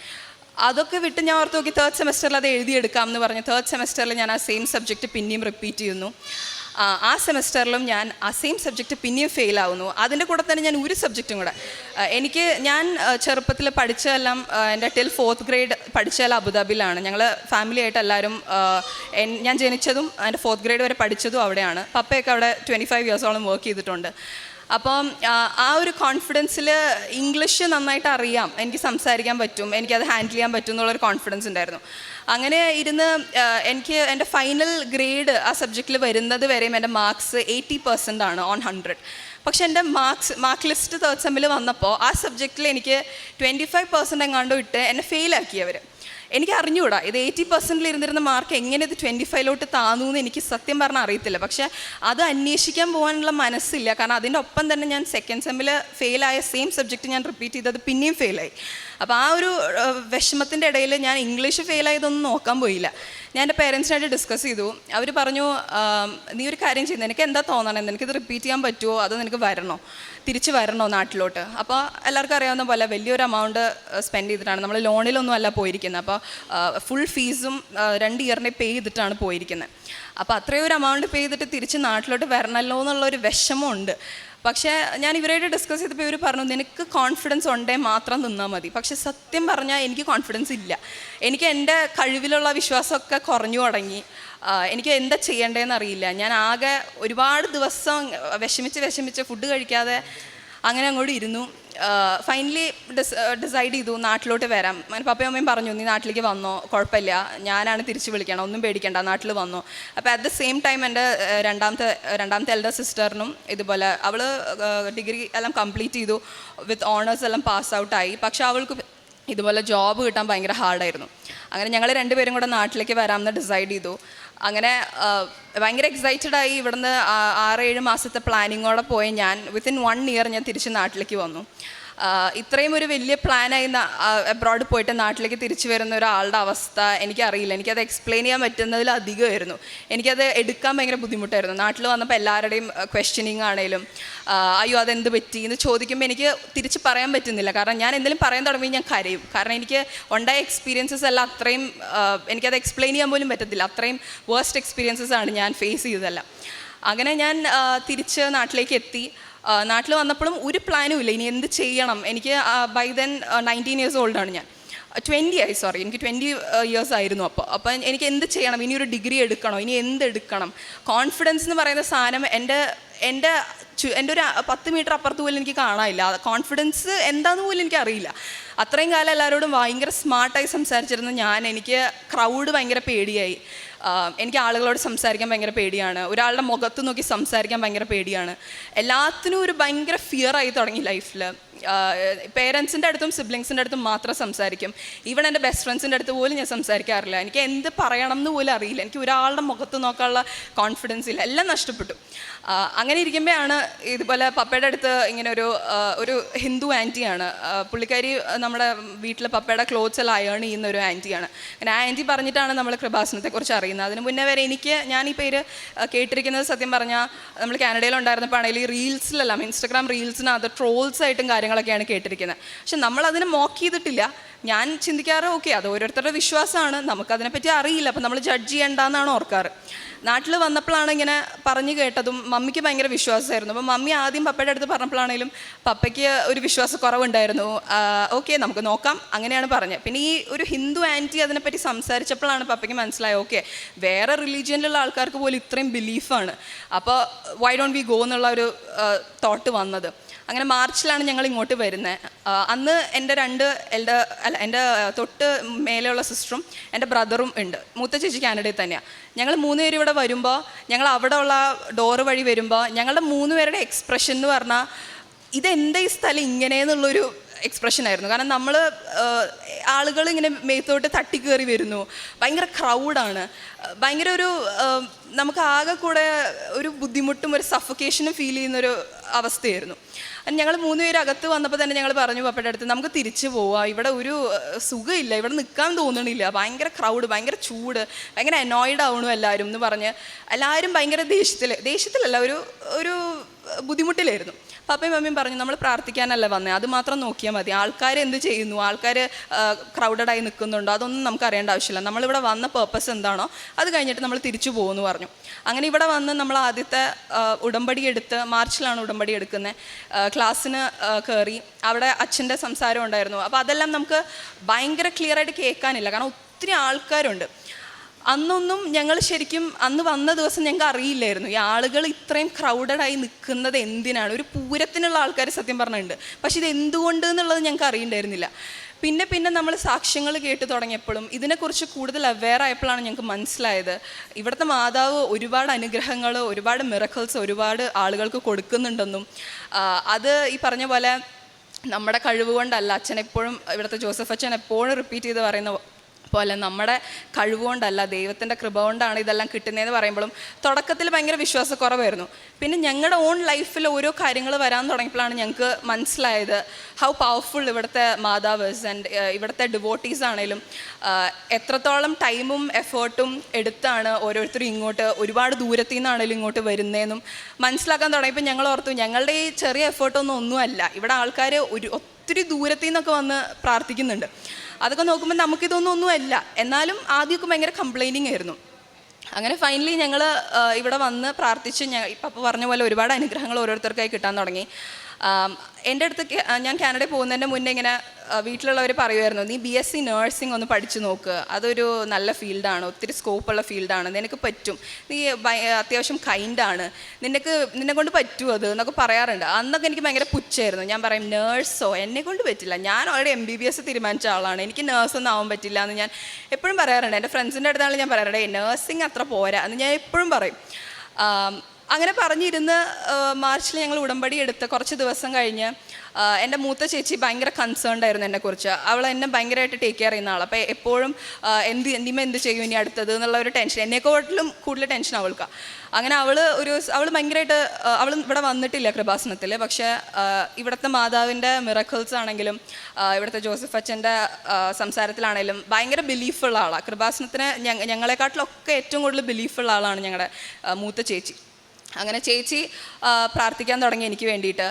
അതൊക്കെ വിട്ട് ഞാൻ ഓർത്ത് നോക്കി 3rd സെമസ്റ്ററിൽ അത് എഴുതിയെടുക്കാം എന്ന് പറഞ്ഞ് 3rd സെമസ്റ്ററിൽ ഞാൻ ആ സെയിം സബ്ജക്റ്റ് പിന്നെയും റിപ്പീറ്റ് ചെയ്യുന്നു. ആ സെമസ്റ്ററിലും ഞാൻ ആ സെയിം സബ്ജക്റ്റ് പിന്നെയും ഫെയിലാവുന്നു. അതിൻ്റെ കൂടെ തന്നെ ഞാൻ ഒരു സബ്ജക്റ്റും കൂടെ ഞാൻ ചെറുപ്പത്തിൽ പഠിച്ചതെല്ലാം എൻ്റെ ടിൽ 4th grade പഠിച്ചതെല്ലാം അബുദാബിയിലാണ്. ഞങ്ങൾ ഫാമിലി ആയിട്ട് എല്ലാവരും ഞാൻ ജനിച്ചതും എൻ്റെ 4th grade വരെ പഠിച്ചതും അവിടെയാണ്. പപ്പയൊക്കെ അവിടെ 25 years വർക്ക് ചെയ്തിട്ടുണ്ട്. അപ്പം ആ ഒരു കോൺഫിഡൻസിൽ ഇംഗ്ലീഷ് നന്നായിട്ട് അറിയാം, എനിക്ക് സംസാരിക്കാൻ പറ്റും, എനിക്കത് ഹാൻഡിൽ ചെയ്യാൻ പറ്റും എന്നുള്ളൊരു കോൺഫിഡൻസ് ഉണ്ടായിരുന്നു. അങ്ങനെ ഇരുന്ന് എനിക്ക് എൻ്റെ ഫൈനൽ ഗ്രേഡ് ആ സബ്ജക്റ്റിൽ വരുന്നത് വരെയും എൻ്റെ മാർക്സ് 80% ആണ് on 100. പക്ഷെ എൻ്റെ മാർക്ക് ലിസ്റ്റ് 3rd സെമ്മിൽ വന്നപ്പോൾ ആ സബ്ജക്റ്റിൽ എനിക്ക് 25% എങ്ങാണ്ടോ ഇട്ട് എന്നെ ഫെയിലാക്കിയവർ. എനിക്ക് അറിഞ്ഞുകൂടാ ഇത് 80% ഇരുന്നിരുന്ന മാർക്ക് എങ്ങനെ ഇത് 25 താന്നു എന്ന് എനിക്ക് സത്യം പറഞ്ഞാൽ അറിയത്തില്ല. പക്ഷേ അത് അന്വേഷിക്കാൻ പോകാനുള്ള മനസ്സില്ല. കാരണം അതിൻ്റെ ഒപ്പം തന്നെ ഞാൻ 2nd സെമ്മിൽ ഫെയിലായ സെയിം സബ്ജക്റ്റ് ഞാൻ റിപ്പീറ്റ് ചെയ്തത് പിന്നെയും ഫെയിലായി. അപ്പോൾ ആ ഒരു വിഷമത്തിൻ്റെ ഇടയിൽ ഞാൻ ഇംഗ്ലീഷ് ഫെയിലായതൊന്നും നോക്കാൻ പോയില്ല. ഞാൻ എൻ്റെ പേരൻസിനായിട്ട് ഡിസ്കസ് ചെയ്തു. അവർ പറഞ്ഞു, നീ ഒരു കാര്യം ചെയ്യുന്നത്, നിനക്ക് എന്താ തോന്നണത്, നിനക്കിത് റിപ്പീറ്റ് ചെയ്യാൻ പറ്റുമോ അതോ നിനക്ക് തിരിച്ച് വരണോ നാട്ടിലോട്ട്. അപ്പോൾ എല്ലാവർക്കും അറിയാവുന്ന പോലെ വലിയൊരു എമൗണ്ട് സ്പെൻഡ് ചെയ്തിട്ടാണ് നമ്മൾ ലോണിലൊന്നും അല്ല പോയിരിക്കുന്നത്. അപ്പോൾ ഫുൾ ഫീസും 2 ഇയറിനെ പേ ചെയ്തിട്ടാണ് പോയിരിക്കുന്നത്. അപ്പോൾ അത്രയും ഒരു എമൗണ്ട് പേ ചെയ്തിട്ട് തിരിച്ച് നാട്ടിലോട്ട് വരണമല്ലോ എന്നുള്ളൊരു വിഷമമുണ്ട്. പക്ഷേ ഞാൻ ഇവരായിട്ട് ഡിസ്കസ് ചെയ്തപ്പോൾ ഇവർ പറഞ്ഞു നിനക്ക് കോൺഫിഡൻസ് ഉണ്ടേ മാത്രം നിന്നാൽ മതി. പക്ഷെ സത്യം പറഞ്ഞാൽ എനിക്ക് കോൺഫിഡൻസ് ഇല്ല. എനിക്ക് എൻ്റെ കഴിവിലുള്ള വിശ്വാസമൊക്കെ കുറഞ്ഞു തുടങ്ങി. എനിക്ക് എന്താ ചെയ്യേണ്ടതെന്ന് അറിയില്ല. ഞാൻ ആകെ ഒരുപാട് ദിവസം വിഷമിച്ച് ഫുഡ് കഴിക്കാതെ അങ്ങനെ അങ്ങോട്ട് ഇരുന്നു. ഫൈനലി ഡിസൈഡ് ചെയ്തു നാട്ടിലോട്ട് വരാം. പപ്പയും അമ്മയും പറഞ്ഞു നീ നാട്ടിലേക്ക് വന്നോ, കുഴപ്പമില്ല, ഞാനാണ് തിരിച്ച് വിളിക്കണം, ഒന്നും പേടിക്കേണ്ട, നാട്ടിൽ വന്നോ. അപ്പോൾ അറ്റ് ദ സെയിം ടൈം എൻ്റെ രണ്ടാമത്തെ എൽഡർ സിസ്റ്ററിനും ഇതുപോലെ അവൾ ഡിഗ്രി എല്ലാം കംപ്ലീറ്റ് ചെയ്തു, വിത്ത് ഓണേഴ്സ് എല്ലാം പാസ് ഔട്ടായി. പക്ഷെ അവൾക്ക് ഇതുപോലെ ജോബ് കിട്ടാൻ ഭയങ്കര ഹാർഡായിരുന്നു. അങ്ങനെ ഞങ്ങൾ രണ്ടുപേരും കൂടെ നാട്ടിലേക്ക് വരാമെന്ന് ഡിസൈഡ് ചെയ്തു. അങ്ങനെ ഭയങ്കര എക്സൈറ്റഡായി ഇവിടുന്ന് 6-7 മാസത്തെ പ്ലാനിങ്ങോടെ പോയി ഞാൻ വിത്തിൻ 1 ഇയർ ഞാൻ തിരിച്ച് നാട്ടിലേക്ക് വന്നു. ഇത്രയും ഒരു വലിയ പ്ലാനായി അബ്രോഡ് പോയിട്ട് നാട്ടിലേക്ക് തിരിച്ചു വരുന്ന ഒരാളുടെ അവസ്ഥ എനിക്കറിയില്ല. എനിക്കത് എക്സ്പ്ലെയിൻ ചെയ്യാൻ പറ്റുന്നതിലധികമായിരുന്നു. എനിക്കത് എടുക്കാൻ ഭയങ്കര ബുദ്ധിമുട്ടായിരുന്നു. നാട്ടിൽ വന്നപ്പോൾ എല്ലാവരുടെയും ക്വസ്റ്റ്യനിങ് ആണെങ്കിലും അയ്യോ അതെന്ത് പറ്റി എന്ന് ചോദിക്കുമ്പോൾ എനിക്ക് തിരിച്ച് പറയാൻ പറ്റുന്നില്ല. കാരണം ഞാൻ എന്തെങ്കിലും പറയാൻ തുടങ്ങി ഞാൻ കരയും. കാരണം എനിക്ക് ഉണ്ടായ എക്സ്പീരിയൻസസ് എല്ലാം അത്രയും എനിക്കത് എക്സ്പ്ലെയിൻ ചെയ്യാൻ പോലും പറ്റത്തില്ല. അത്രയും വേർസ്റ്റ് എക്സ്പീരിയൻസസ് ആണ് ഞാൻ ഫേസ് ചെയ്തതല്ല. അങ്ങനെ ഞാൻ തിരിച്ച് നാട്ടിലേക്ക് എത്തി. നാട്ടിൽ വന്നപ്പോഴും ഒരു പ്ലാനും ഇല്ല ഇനി എന്ത് ചെയ്യണം. എനിക്ക് ബൈ ദെൻ 19 ഇയേഴ്സ് ഓൾഡാണ് ഞാൻ. 20 എനിക്ക് 20 ഇയേഴ്സ് ആയിരുന്നു. അപ്പോൾ എനിക്ക് എന്ത് ചെയ്യണം, ഇനി ഒരു ഡിഗ്രി എടുക്കണോ, ഇനി എന്തെടുക്കണം. കോൺഫിഡൻസ് എന്ന് പറയുന്ന സാധനം എൻ്റെ ഒരു 10 മീറ്റർ അപ്പുറത്ത് പോലും എനിക്ക് കാണാനില്ല. കോൺഫിഡൻസ് എന്താണെന്ന് പോലും എനിക്കറിയില്ല. അത്രയും കാലം എല്ലാവരോടും ഭയങ്കര സ്മാർട്ടായി സംസാരിച്ചിരുന്ന എനിക്ക് ക്രൗഡ് ഭയങ്കര പേടിയായി. എനിക്ക് ആളുകളോട് സംസാരിക്കാൻ ഭയങ്കര പേടിയാണ്. ഒരാളുടെ മുഖത്ത് നോക്കി സംസാരിക്കാൻ ഭയങ്കര പേടിയാണ്. എല്ലാത്തിനും ഒരു ഭയങ്കര ഫിയറായി തുടങ്ങി ലൈഫിൽ. പേരൻസിൻ്റെ അടുത്തും സിബ്ലിങ്സിൻ്റെ അടുത്തും മാത്രം സംസാരിക്കും. ഈവൻ എൻ്റെ ബെസ്റ്റ് ഫ്രണ്ട്സിൻ്റെ അടുത്ത് പോലും ഞാൻ സംസാരിക്കാറില്ല. എനിക്ക് എന്ത് പറയണം എന്ന് പോലും അറിയില്ല. എനിക്ക് ഒരാളുടെ മുഖത്ത് നോക്കാനുള്ള കോൺഫിഡൻസ് ഇല്ല. എല്ലാം നഷ്ടപ്പെട്ടു. അങ്ങനെ ഇരിക്കുമ്പോഴാണ് ഇതുപോലെ പപ്പയുടെ അടുത്ത് ഇങ്ങനെ ഒരു ഹിന്ദു ആൻറ്റിയാണ്. പുള്ളിക്കാരി നമ്മുടെ വീട്ടിൽ പപ്പയുടെ ക്ലോത്ത്സ് എല്ലാം അയേൺ ചെയ്യുന്ന ഒരു ആൻറ്റിയാണ്. അങ്ങനെ ആ ആൻറ്റി പറഞ്ഞിട്ടാണ് നമ്മൾ കൃപാസനത്തെക്കുറിച്ച് അറിയുന്നത്. അതിന് മുന്നേ വരെ ഞാൻ ഈ പേര് കേട്ടിരിക്കുന്നത് സത്യം പറഞ്ഞാൽ നമ്മൾ കാനഡയിലുണ്ടായിരുന്നപ്പോൾ ആണെങ്കിൽ ഈ റീൽസിലെല്ലാം ഇൻസ്റ്റാഗ്രാം റീൽസിനകത്ത് ട്രോൾസ് ആയിട്ടും കാര്യങ്ങളൊക്കെയാണ് കേട്ടിരിക്കുന്നത്. പക്ഷെ നമ്മളതിനെ മോക്ക് ചെയ്തിട്ടില്ല. ഞാൻ ചിന്തിക്കാറ് ഓക്കെ അത് ഓരോരുത്തരുടെ വിശ്വാസമാണ്, നമുക്കതിനെപ്പറ്റി അറിയില്ല, അപ്പം നമ്മൾ ജഡ്ജ് ചെയ്യേണ്ടെന്നാണ് ഓർക്കാറ്. നാട്ടിൽ വന്നപ്പോഴാണ് ഇങ്ങനെ പറഞ്ഞു കേട്ടതും മമ്മിക്ക് ഭയങ്കര വിശ്വാസമായിരുന്നു. അപ്പം മമ്മി ആദ്യം പപ്പയുടെ അടുത്ത് പറഞ്ഞപ്പോഴാണെങ്കിലും പപ്പയ്ക്ക് ഒരു വിശ്വാസക്കുറവുണ്ടായിരുന്നു. ഓക്കെ നമുക്ക് നോക്കാം അങ്ങനെയാണ് പറഞ്ഞത്. പിന്നെ ഈ ഒരു ഹിന്ദു ആൻറ്റി അതിനെപ്പറ്റി സംസാരിച്ചപ്പോഴാണ് പപ്പയ്ക്ക് മനസ്സിലായത് ഓക്കെ വേറെ റിലീജിയനിലുള്ള ആൾക്കാർക്ക് പോലും ഇത്രയും ബിലീഫാണ്, അപ്പോൾ വൈ ഡോണ്ട് വി ഗോ എന്നുള്ള ഒരു തോട്ട് വന്നത്. അങ്ങനെ മാർച്ചിലാണ് ഞങ്ങൾ ഇങ്ങോട്ട് വരുന്നത്. അന്ന് എൻ്റെ തൊട്ട് മേലെയുള്ള സിസ്റ്ററും എൻ്റെ ബ്രദറും ഉണ്ട്. മൂത്ത ചേച്ചി കാനഡയിൽ തന്നെയാണ്. ഞങ്ങൾ 3 പേരും ഇവിടെ വരുമ്പോൾ ഞങ്ങൾ അവിടെ ഉള്ള ഡോറ് വഴി വരുമ്പോൾ ഞങ്ങളുടെ 3 പേരുടെ എക്സ്പ്രഷൻ എന്ന് പറഞ്ഞാൽ ഇതെൻ്റെ ഈ സ്ഥലം ഇങ്ങനെയെന്നുള്ളൊരു എക്സ്പ്രഷനായിരുന്നു. കാരണം നമ്മൾ ആളുകൾ ഇങ്ങനെ മേത്തോട്ട് തട്ടിക്കയറി വരുന്നു, ഭയങ്കര ക്രൗഡാണ്, ഭയങ്കര ഒരു നമുക്ക് ആകെ കൂടെ ഒരു ബുദ്ധിമുട്ടും ഒരു സഫക്കേഷനും ഫീൽ ചെയ്യുന്നൊരു അവസ്ഥയായിരുന്നു. ഞങ്ങൾ 3 പേര് അകത്ത് വന്നപ്പോൾ തന്നെ ഞങ്ങൾ പറഞ്ഞു പപ്പയുടെ അടുത്ത് നമുക്ക് തിരിച്ചു പോവാം, ഇവിടെ ഒരു സുഖമില്ല, ഇവിടെ നിൽക്കാൻ തോന്നണില്ല, ഭയങ്കര ക്രൗഡ്, ഭയങ്കര ചൂട്, ഭയങ്കര അനോയിഡ് ആവണു എല്ലാവരും എന്ന് പറഞ്ഞ് എല്ലാവരും ഭയങ്കര ദേഷ്യത്തിലല്ല ഒരു ബുദ്ധിമുട്ടിലായിരുന്നു. പപ്പയും മമ്മിയും പറഞ്ഞു നമ്മൾ പ്രാർത്ഥിക്കാനല്ല വന്നത്, അത് മാത്രം നോക്കിയാൽ മതി, ആൾക്കാർ എന്ത് ചെയ്യുന്നു, ആൾക്കാർ ക്രൗഡഡായി നിൽക്കുന്നുണ്ടോ അതൊന്നും നമുക്ക് അറിയേണ്ട ആവശ്യമില്ല, നമ്മളിവിടെ വന്ന പേർപ്പസ് എന്താണോ അത് കഴിഞ്ഞിട്ട് നമ്മൾ തിരിച്ചു പോകുമെന്ന് പറഞ്ഞു. അങ്ങനെ ഇവിടെ വന്ന് നമ്മൾ ആദ്യത്തെ ഉടമ്പടി എടുത്ത് മാർച്ചിലാണ് ഉടമ്പടി എടുക്കുന്നത്. ക്ലാസ്സിന് കയറി അവിടെ അച്ഛൻ്റെ സംസാരം ഉണ്ടായിരുന്നു. അപ്പോൾ അതെല്ലാം നമുക്ക് ഭയങ്കര ക്ലിയറായിട്ട് കേൾക്കാനില്ല, കാരണം ഒത്തിരി ആൾക്കാരുണ്ട്. അന്നൊന്നും ഞങ്ങൾ ശരിക്കും അന്ന് വന്ന ദിവസം ഞങ്ങൾക്ക് അറിയില്ലായിരുന്നു ഈ ആളുകൾ ഇത്രയും ക്രൗഡഡായി നിൽക്കുന്നത് എന്തിനാണ്. ഒരു പൂരത്തിനുള്ള ആൾക്കാർ സത്യം പറഞ്ഞിട്ടുണ്ട്, പക്ഷെ ഇത് എന്തുകൊണ്ട് എന്നുള്ളത് ഞങ്ങൾക്ക് അറിയണ്ടായിരുന്നില്ല. പിന്നെ നമ്മൾ സാക്ഷ്യങ്ങൾ കേട്ട് തുടങ്ങിയപ്പോഴും ഇതിനെക്കുറിച്ച് കൂടുതൽ അവെയർ ആയപ്പോഴാണ് ഞങ്ങൾക്ക് മനസ്സിലായത് ഇവിടുത്തെ മാതാവ് ഒരുപാട് അനുഗ്രഹങ്ങൾ, ഒരുപാട് മിറക്കിൾസ് ഒരുപാട് ആളുകൾക്ക് കൊടുക്കുന്നുണ്ടെന്നും അത് ഈ പറഞ്ഞ പോലെ നമ്മുടെ കഴിവ് കൊണ്ടല്ല. അച്ഛൻ എപ്പോഴും ഇവിടുത്തെ ജോസഫ് അച്ഛൻ എപ്പോഴും റിപ്പീറ്റ് ചെയ്ത് പറയുന്ന പോലെ നമ്മുടെ കഴിവുകൊണ്ടല്ല ദൈവത്തിൻ്റെ കൃപ കൊണ്ടാണ് ഇതെല്ലാം കിട്ടുന്നതെന്ന് പറയുമ്പോഴും തുടക്കത്തിൽ ഭയങ്കര വിശ്വാസക്കുറവായിരുന്നു. പിന്നെ ഞങ്ങളുടെ ഓൺ ലൈഫിൽ ഓരോ കാര്യങ്ങൾ വരാൻ തുടങ്ങിയപ്പോഴാണ് ഞങ്ങൾക്ക് മനസ്സിലായത് ഹൗ പവർഫുൾ ഇവിടുത്തെ മാതാവേഴ്സ് ആൻഡ് ഇവിടുത്തെ ഡിവോട്ടീസ് ആണെങ്കിലും എത്രത്തോളം ടൈമും എഫേർട്ടും എടുത്താണ് ഓരോരുത്തരും ഇങ്ങോട്ട് ഒരുപാട് ദൂരത്തു നിന്നാണെങ്കിലും ഇങ്ങോട്ട് വരുന്നതെന്നും മനസ്സിലാക്കാൻ തുടങ്ങിയപ്പോൾ ഞങ്ങൾ ഓർത്തു ഞങ്ങളുടെ ഈ ചെറിയ എഫേർട്ടൊന്നുമല്ല, ഇവിടെ ആൾക്കാർ ഒത്തിരി ദൂരത്തു നിന്നൊക്കെ വന്ന് പ്രാർത്ഥിക്കുന്നുണ്ട്. അതൊക്കെ നോക്കുമ്പോൾ നമുക്കിതൊന്നും ഒന്നുമല്ല. എന്നാലും ആദ്യമൊക്കെ ഭയങ്കര കംപ്ലൈൻറ്റിങ് ആയിരുന്നു. അങ്ങനെ ഫൈനലി ഞങ്ങൾ ഇവിടെ വന്ന് പ്രാർത്ഥിച്ച് ഇപ്പം പറഞ്ഞ പോലെ ഒരുപാട് അനുഗ്രഹങ്ങൾ ഓരോരുത്തർക്കായി കിട്ടാൻ തുടങ്ങി. എൻ്റെ അടുത്ത് ഞാൻ കാനഡയിൽ പോകുന്നതിൻ്റെ മുന്നേ ഇങ്ങനെ വീട്ടിലുള്ളവർ പറയുമായിരുന്നു, നീ BSc നേഴ്സിംഗ് ഒന്ന് പഠിച്ചു നോക്ക്, അതൊരു നല്ല ഫീൽഡാണ്, ഒത്തിരി സ്കോപ്പുള്ള ഫീൽഡാണ്, നിനക്ക് പറ്റും, നീ അത്യാവശ്യം കൈൻഡാണ്, നിന്നെ കൊണ്ട് പറ്റുമോ അത് എന്നൊക്കെ പറയാറുണ്ട്. അന്നൊക്കെ എനിക്ക് ഭയങ്കര പുച്ഛമായിരുന്നു. ഞാൻ പറയും നേഴ്സോ, എന്നെ കൊണ്ട് പറ്റില്ല, ഞാൻ ഓൾറെഡി MBBS തീരുമാനിച്ച ആളാണ്, എനിക്ക് നേഴ്സൊന്നും ആവാൻ പറ്റില്ല എന്ന് ഞാൻ എപ്പോഴും പറയാറുണ്ട്. എൻ്റെ ഫ്രണ്ട്സിൻ്റെ അടുത്താണ് ഞാൻ പറയാറുണ്ട്, നേഴ്സിംഗ് അത്ര പോരാ എന്ന് ഞാൻ എപ്പോഴും പറയും. അങ്ങനെ പറഞ്ഞിരുന്ന് മാർച്ചിൽ ഞങ്ങൾ ഉടമ്പടി എടുത്ത് കുറച്ച് ദിവസം കഴിഞ്ഞ് എൻ്റെ മൂത്ത ചേച്ചി ഭയങ്കര കൺസേൺഡ് ആയിരുന്നു എന്നെക്കുറിച്ച്. അവൾ എന്നെ ഭയങ്കരമായിട്ട് ടേക്ക് കെയർ ചെയ്യുന്ന ആൾ. അപ്പോൾ എപ്പോഴും എന്ത് ചെയ്യും ഇനി അടുത്തത് എന്നുള്ള ഒരു ടെൻഷൻ, എന്നെക്കാട്ടിലും കൂടുതൽ ടെൻഷൻ അവൾക്കാണ്. അങ്ങനെ അവൾ ഭയങ്കരമായിട്ട് അവൾ ഇവിടെ വന്നിട്ടില്ല കൃപാസനത്തിൽ, പക്ഷേ ഇവിടുത്തെ മാതാവിൻ്റെ മിറക്കിൾസ് ആണെങ്കിലും ഇവിടുത്തെ ജോസഫ് അച്ഛൻ്റെ സംസാരത്തിലാണെങ്കിലും ഭയങ്കര ബിലീഫുള്ള ആളാണ്. കൃപാസനത്തിന് ഞങ്ങളെക്കാട്ടിലൊക്കെ ഏറ്റവും കൂടുതൽ ബിലീഫുള്ള ആളാണ് ഞങ്ങളുടെ മൂത്ത ചേച്ചി. അങ്ങനെ ചേച്ചി പ്രാർത്ഥിക്കാൻ തുടങ്ങി എനിക്ക് വേണ്ടിയിട്ട്.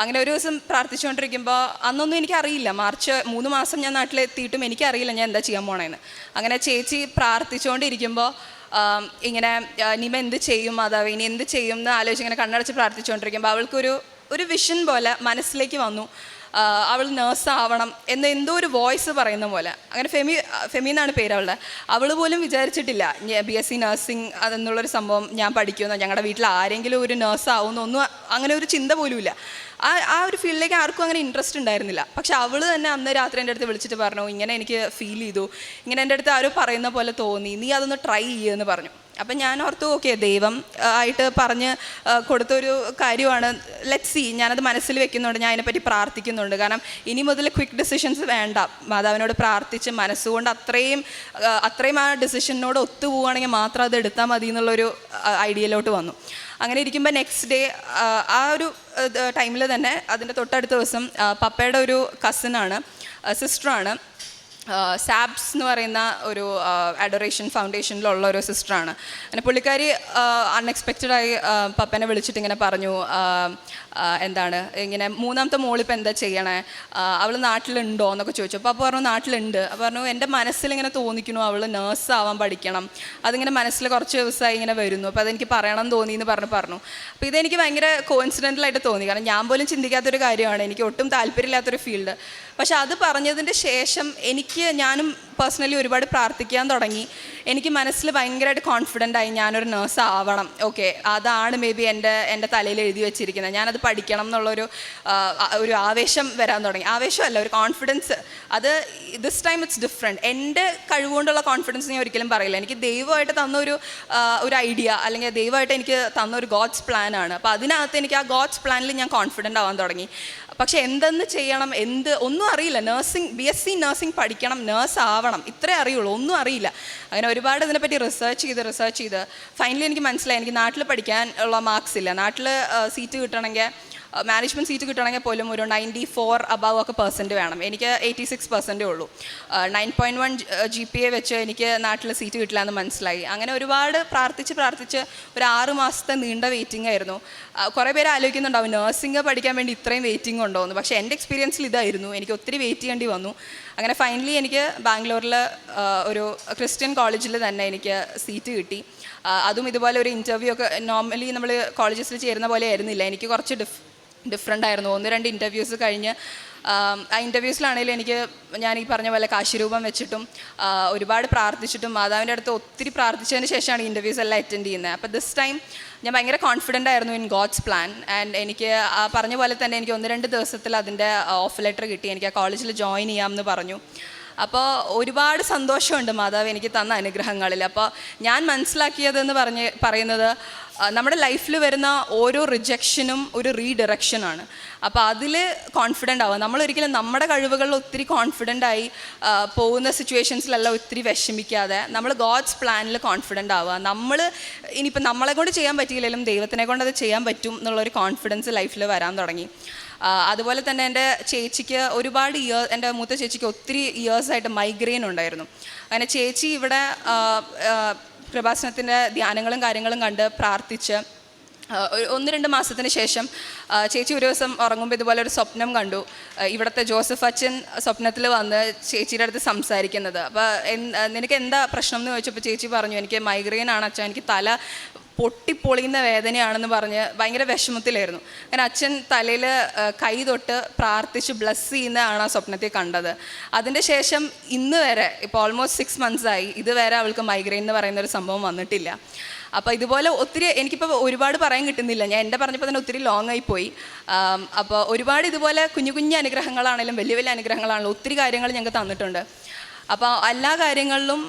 അങ്ങനെ ഒരു ദിവസം പ്രാർത്ഥിച്ചുകൊണ്ടിരിക്കുമ്പോൾ അന്നൊന്നും എനിക്കറിയില്ല, മാർച്ച് 3 മാസം ഞാൻ നാട്ടിലെത്തിയിട്ടും എനിക്കറിയില്ല ഞാൻ എന്താ ചെയ്യാൻ പോണേന്ന്. അങ്ങനെ ചേച്ചി പ്രാർത്ഥിച്ചുകൊണ്ടിരിക്കുമ്പോൾ ഇങ്ങനെ ഇനിമ എന്ത് ചെയ്യും മാതാവ്, ഇനി എന്ത് ചെയ്യും എന്ന് ആലോചിച്ച് ഇങ്ങനെ കണ്ണടച്ച് പ്രാർത്ഥിച്ചുകൊണ്ടിരിക്കുമ്പോൾ അവൾക്കൊരു വിഷൻ പോലെ മനസ്സിലേക്ക് വന്നു, അവൾ നേഴ്സാവണം എന്ന് എന്തോ ഒരു വോയിസ് പറയുന്ന പോലെ. അങ്ങനെ ഫെമി എന്നാണ് പേര് അവളുടെ. അവൾ പോലും വിചാരിച്ചിട്ടില്ല BSc നഴ്സിംഗ് അതെന്നുള്ളൊരു സംഭവം ഞാൻ പഠിക്കുമെന്നോ ഞങ്ങളുടെ വീട്ടിൽ ആരെങ്കിലും ഒരു നേഴ്സാവുന്നൊന്നും അങ്ങനെ ഒരു ചിന്ത പോലും ഇല്ല. ആ ഒരു ഫീൽഡിലേക്ക് ആർക്കും അങ്ങനെ ഇൻട്രസ്റ്റ് ഉണ്ടായിരുന്നില്ല. പക്ഷെ അവൾ തന്നെ അന്ന് രാത്രി എൻ്റെ അടുത്ത് വിളിച്ചിട്ട് പറഞ്ഞു, ഇങ്ങനെ എനിക്ക് ഫീൽ ചെയ്തു, ഇങ്ങനെ എൻ്റെ അടുത്ത് ആരോ പറയുന്ന പോലെ തോന്നി, നീ അതൊന്ന് ട്രൈ ചെയ്യുമെന്ന് പറഞ്ഞു. അപ്പം ഞാൻ ഓർത്തു, ഓക്കെ, ദൈവം ആയിട്ട് പറഞ്ഞ് കൊടുത്തൊരു കാര്യമാണ്, ലെറ്റ് സി. ഞാനത് മനസ്സിൽ വെക്കുന്നുണ്ട്, ഞാൻ അതിനെപ്പറ്റി പ്രാർത്ഥിക്കുന്നുണ്ട്. കാരണം ഇനി മുതൽ ക്വിക്ക് ഡിസിഷൻസ് വേണ്ട, മാതാവിനോട് പ്രാർത്ഥിച്ച് മനസ്സുകൊണ്ട് അത്രയും ആ ഡിസിഷനോട് ഒത്തുപോവുകയാണെങ്കിൽ മാത്രം അത് എടുത്താൽ മതി എന്നുള്ളൊരു ഐഡിയയിലോട്ട് വന്നു. അങ്ങനെ ഇരിക്കുമ്പോൾ നെക്സ്റ്റ് ഡേ ആ ഒരു ടൈമിൽ തന്നെ അതിൻ്റെ തൊട്ടടുത്ത ദിവസം പപ്പയുടെ ഒരു കസിനാണ്, സിസ്റ്ററാണ്, സാബ്സ് എന്ന് പറയുന്ന ഒരു അഡോറേഷൻ ഫൗണ്ടേഷനിലുള്ള ഒരു സിസ്റ്ററാണ്. അങ്ങനെ പുള്ളിക്കാരി അൺഎക്സ്പെക്റ്റഡായി പപ്പനെ വിളിച്ചിട്ട് ഇങ്ങനെ പറഞ്ഞു, എന്താണ് ഇങ്ങനെ മൂന്നാമത്തെ മോളിപ്പോൾ എന്താ ചെയ്യണേ, അവൾ നാട്ടിലുണ്ടോ എന്നൊക്കെ ചോദിച്ചു. അപ്പോൾ അപ്പോൾ പറഞ്ഞു നാട്ടിലുണ്ട്. അപ്പോൾ പറഞ്ഞു എൻ്റെ മനസ്സിലിങ്ങനെ തോന്നിക്കുന്നു അവൾ നേഴ്സാവാൻ പഠിക്കണം, അതിങ്ങനെ മനസ്സിൽ കുറച്ച് ദിവസമായി ഇങ്ങനെ വരുന്നു, അപ്പോൾ അതെനിക്ക് പറയണം തോന്നി എന്ന് പറഞ്ഞു. അപ്പോൾ ഇതെനിക്ക് ഭയങ്കര കോയിൻസിഡൻ്റലായിട്ട് തോന്നി, കാരണം ഞാൻ പോലും ചിന്തിക്കാത്തൊരു കാര്യമാണ്, എനിക്ക് ഒട്ടും താല്പര്യമില്ലാത്തൊരു ഫീൽഡ്. പക്ഷെ അത് പറഞ്ഞതിൻ്റെ ശേഷം ഞാനും പേഴ്സണലി ഒരുപാട് പ്രാർത്ഥിക്കാൻ തുടങ്ങി. എനിക്ക് മനസ്സിൽ ഭയങ്കരമായിട്ട് കോൺഫിഡൻ്റ് ആയി, ഞാനൊരു നേഴ്സ് ആവണം, ഓക്കെ, അതാണ് മേ ബി എൻ്റെ തലയിൽ എഴുതി വെച്ചിരിക്കുന്നത്, ഞാനത് പഠിക്കണം എന്നുള്ളൊരു ഒരു ആവേശം വരാൻ തുടങ്ങി. ആവേശമല്ല, ഒരു കോൺഫിഡൻസ്. അത് ദിസ് ടൈം ഇറ്റ്സ് ഡിഫറെൻറ്റ്. എൻ്റെ കഴിവുകൊണ്ടുള്ള കോൺഫിഡൻസ് ഞാൻ ഒരിക്കലും പറയില്ല, എനിക്ക് ദൈവമായിട്ട് തന്നൊരു ഐഡിയ, അല്ലെങ്കിൽ ദൈവമായിട്ട് എനിക്ക് തന്നൊരു ഗോഡ്സ് പ്ലാനാണ്. അപ്പോൾ അതിനകത്ത് എനിക്ക് ആ ഗോഡ്സ് പ്ലാനിൽ ഞാൻ കോൺഫിഡൻ്റ് ആവാൻ തുടങ്ങി. പക്ഷെ എന്തെന്ന് ചെയ്യണം, ഒന്നും അറിയില്ല. BSc നഴ്സിംഗ് പഠിക്കണം, നേഴ്സ് ആവണം, ഇത്രേ അറിയുള്ളൂ, ഒന്നും അറിയില്ല. അങ്ങനെ ഒരുപാട് ഇതിനെപ്പറ്റി റിസർച്ച് ചെയ്ത് ഫൈനലി എനിക്ക് മനസ്സിലായി, എനിക്ക് നാട്ടിൽ പഠിക്കാൻ ഉള്ള മാർക്സ് ഇല്ല. നാട്ടിൽ സീറ്റ് കിട്ടണമെങ്കിൽ, മാനേജ്മെൻറ്റ് സീറ്റ് കിട്ടണമെങ്കിൽ പോലും ഒരു 94 അബവ് ഒക്കെ പെർസെൻറ്റ് വേണം. എനിക്ക് 86% ഉള്ളൂ. 9.1 GPA വെച്ച് എനിക്ക് നാട്ടിൽ സീറ്റ് കിട്ടില്ല എന്ന് മനസ്സിലായി. അങ്ങനെ ഒരുപാട് പ്രാർത്ഥിച്ച് ഒരു 6 മാസത്തെ നീണ്ട വെയിറ്റിംഗ് ആയിരുന്നു. കുറേ പേര് ആലോചിക്കുന്നുണ്ടാവും നഴ്സിംഗ് പഠിക്കാൻ വേണ്ടി ഇത്രയും വെയിറ്റിംഗ് ഉണ്ടോ എന്ന്. പക്ഷേ എൻ്റെ എക്സ്പീരിയൻസിൽ ഇതായിരുന്നു, എനിക്ക് ഒത്തിരി വെയിറ്റ് ചെയ്യേണ്ടി വന്നു. അങ്ങനെ ഫൈനലി എനിക്ക് ബാംഗ്ലൂരിൽ ഒരു ക്രിസ്ത്യൻ കോളേജിൽ തന്നെ എനിക്ക് സീറ്റ് കിട്ടി. അതും ഇതുപോലെ ഒരു ഇൻ്റർവ്യൂ ഒക്കെ നോർമലി നമ്മൾ കോളേജസിൽ ചേരുന്ന പോലെ ആയിരുന്നില്ല, എനിക്ക് കുറച്ച് ഡിഫറെൻ്റ് ആയിരുന്നു. 1-2 ഇൻ്റർവ്യൂസ് കഴിഞ്ഞ് ആ ഇൻ്റർവ്യൂസിലാണെങ്കിലും ഞാൻ ഈ പറഞ്ഞ പോലെ കാശിരൂപം വെച്ചിട്ടും ഒരുപാട് പ്രാർത്ഥിച്ചിട്ടും മാതാവിൻ്റെ അടുത്ത് ഒത്തിരി പ്രാർത്ഥിച്ചതിന് ശേഷമാണ് ഇൻ്റർവ്യൂസ് എല്ലാം അറ്റൻഡ് ചെയ്യുന്നത്. അപ്പോൾ ദിസ് ടൈം ഞാൻ ഭയങ്കര കോൺഫിഡൻ്റ് ആയിരുന്നു ഇൻ ഗോഡ്സ് പ്ലാൻ. ആൻഡ് എനിക്ക് പറഞ്ഞ പോലെ തന്നെ എനിക്ക് 1-2 ദിവസത്തിൽ അതിൻ്റെ ഓഫ് ലെറ്റർ കിട്ടി, എനിക്ക് ആ കോളേജിൽ ജോയിൻ ചെയ്യാമെന്ന് പറഞ്ഞു. അപ്പോൾ ഒരുപാട് സന്തോഷമുണ്ട് മാതാവ് എനിക്ക് തന്ന അനുഗ്രഹങ്ങളിൽ. അപ്പോൾ ഞാൻ മനസ്സിലാക്കിയതെന്ന് പറയുന്നത് നമ്മുടെ ലൈഫിൽ വരുന്ന ഓരോ റിജക്ഷനും ഒരു റീഡിറക്ഷനാണ്. അപ്പോൾ അതിൽ കോൺഫിഡൻ്റ് ആവുക. നമ്മളൊരിക്കലും നമ്മുടെ കഴിവുകളിൽ ഒത്തിരി കോൺഫിഡൻ്റ് ആയി പോകുന്ന സിറ്റുവേഷൻസിലെല്ലാം ഒത്തിരി വിഷമിക്കാതെ നമ്മൾ ഗോഡ്സ് പ്ലാനിൽ കോൺഫിഡൻ്റ് ആവുക. ഇനിയിപ്പോൾ നമ്മളെ കൊണ്ട് ചെയ്യാൻ പറ്റിയില്ലെങ്കിലും ദൈവത്തിനെ കൊണ്ട് അത് ചെയ്യാൻ പറ്റും എന്നുള്ളൊരു കോൺഫിഡൻസ് ലൈഫിൽ വരാൻ തുടങ്ങി. അതുപോലെ തന്നെ എൻ്റെ എൻ്റെ മൂത്ത ചേച്ചിക്ക് ഒത്തിരി ഇയേഴ്സായിട്ട് മൈഗ്രെയിൻ ഉണ്ടായിരുന്നു. അങ്ങനെ ചേച്ചി ഇവിടെ കൃപാസനത്തിൻ്റെ ധ്യാനങ്ങളും കാര്യങ്ങളും കണ്ട് പ്രാർത്ഥിച്ച് ഒന്ന് രണ്ട് മാസത്തിന് ശേഷം ചേച്ചി ഒരു ദിവസം ഉറങ്ങുമ്പോൾ ഇതുപോലെ ഒരു സ്വപ്നം കണ്ടു. ഇവിടുത്തെ ജോസഫ് അച്ഛൻ സ്വപ്നത്തിൽ വന്ന് ചേച്ചിയുടെ അടുത്ത് സംസാരിക്കുന്നത്. അപ്പോൾ നിനക്ക് എന്താ പ്രശ്നം എന്ന് ചോദിച്ചപ്പോൾ ചേച്ചി പറഞ്ഞു, എനിക്ക് മൈഗ്രെയിൻ ആണ് അച്ഛൻ, എനിക്ക് തല പൊട്ടിപ്പൊളിയുന്ന വേദനയാണെന്ന് പറഞ്ഞ് ഭയങ്കര വിഷമത്തിലായിരുന്നു. അങ്ങനെ അച്ഛൻ തലയിൽ കൈ തൊട്ട് പ്രാർത്ഥിച്ച് ബ്ലസ് ചെയ്യുന്നതാണ് ആ സ്വപ്നത്തിൽ കണ്ടത്. അതിൻ്റെ ശേഷം ഇന്ന് വരെ, ഇപ്പോൾ ഓൾമോസ്റ്റ് 6 months ആയി, ഇതുവരെ അവൾക്ക് മൈഗ്രെയിൻ എന്ന് പറയുന്ന ഒരു സംഭവം വന്നിട്ടില്ല. അപ്പോൾ ഇതുപോലെ ഒത്തിരി എനിക്കിപ്പോൾ ഒരുപാട് പറയാൻ കിട്ടുന്നില്ല, ഞാൻ എൻ്റെ പറഞ്ഞപ്പോൾ തന്നെ ഒത്തിരി ലോങ് ആയിപ്പോയി. അപ്പോൾ ഒരുപാട് ഇതുപോലെ കുഞ്ഞു കുഞ്ഞു അനുഗ്രഹങ്ങളാണെങ്കിലും വലിയ വലിയ അനുഗ്രഹങ്ങളാണെങ്കിലും ഒത്തിരി കാര്യങ്ങൾ ഞങ്ങൾക്ക് തന്നിട്ടുണ്ട്. അപ്പോൾ എല്ലാ കാര്യങ്ങളിലും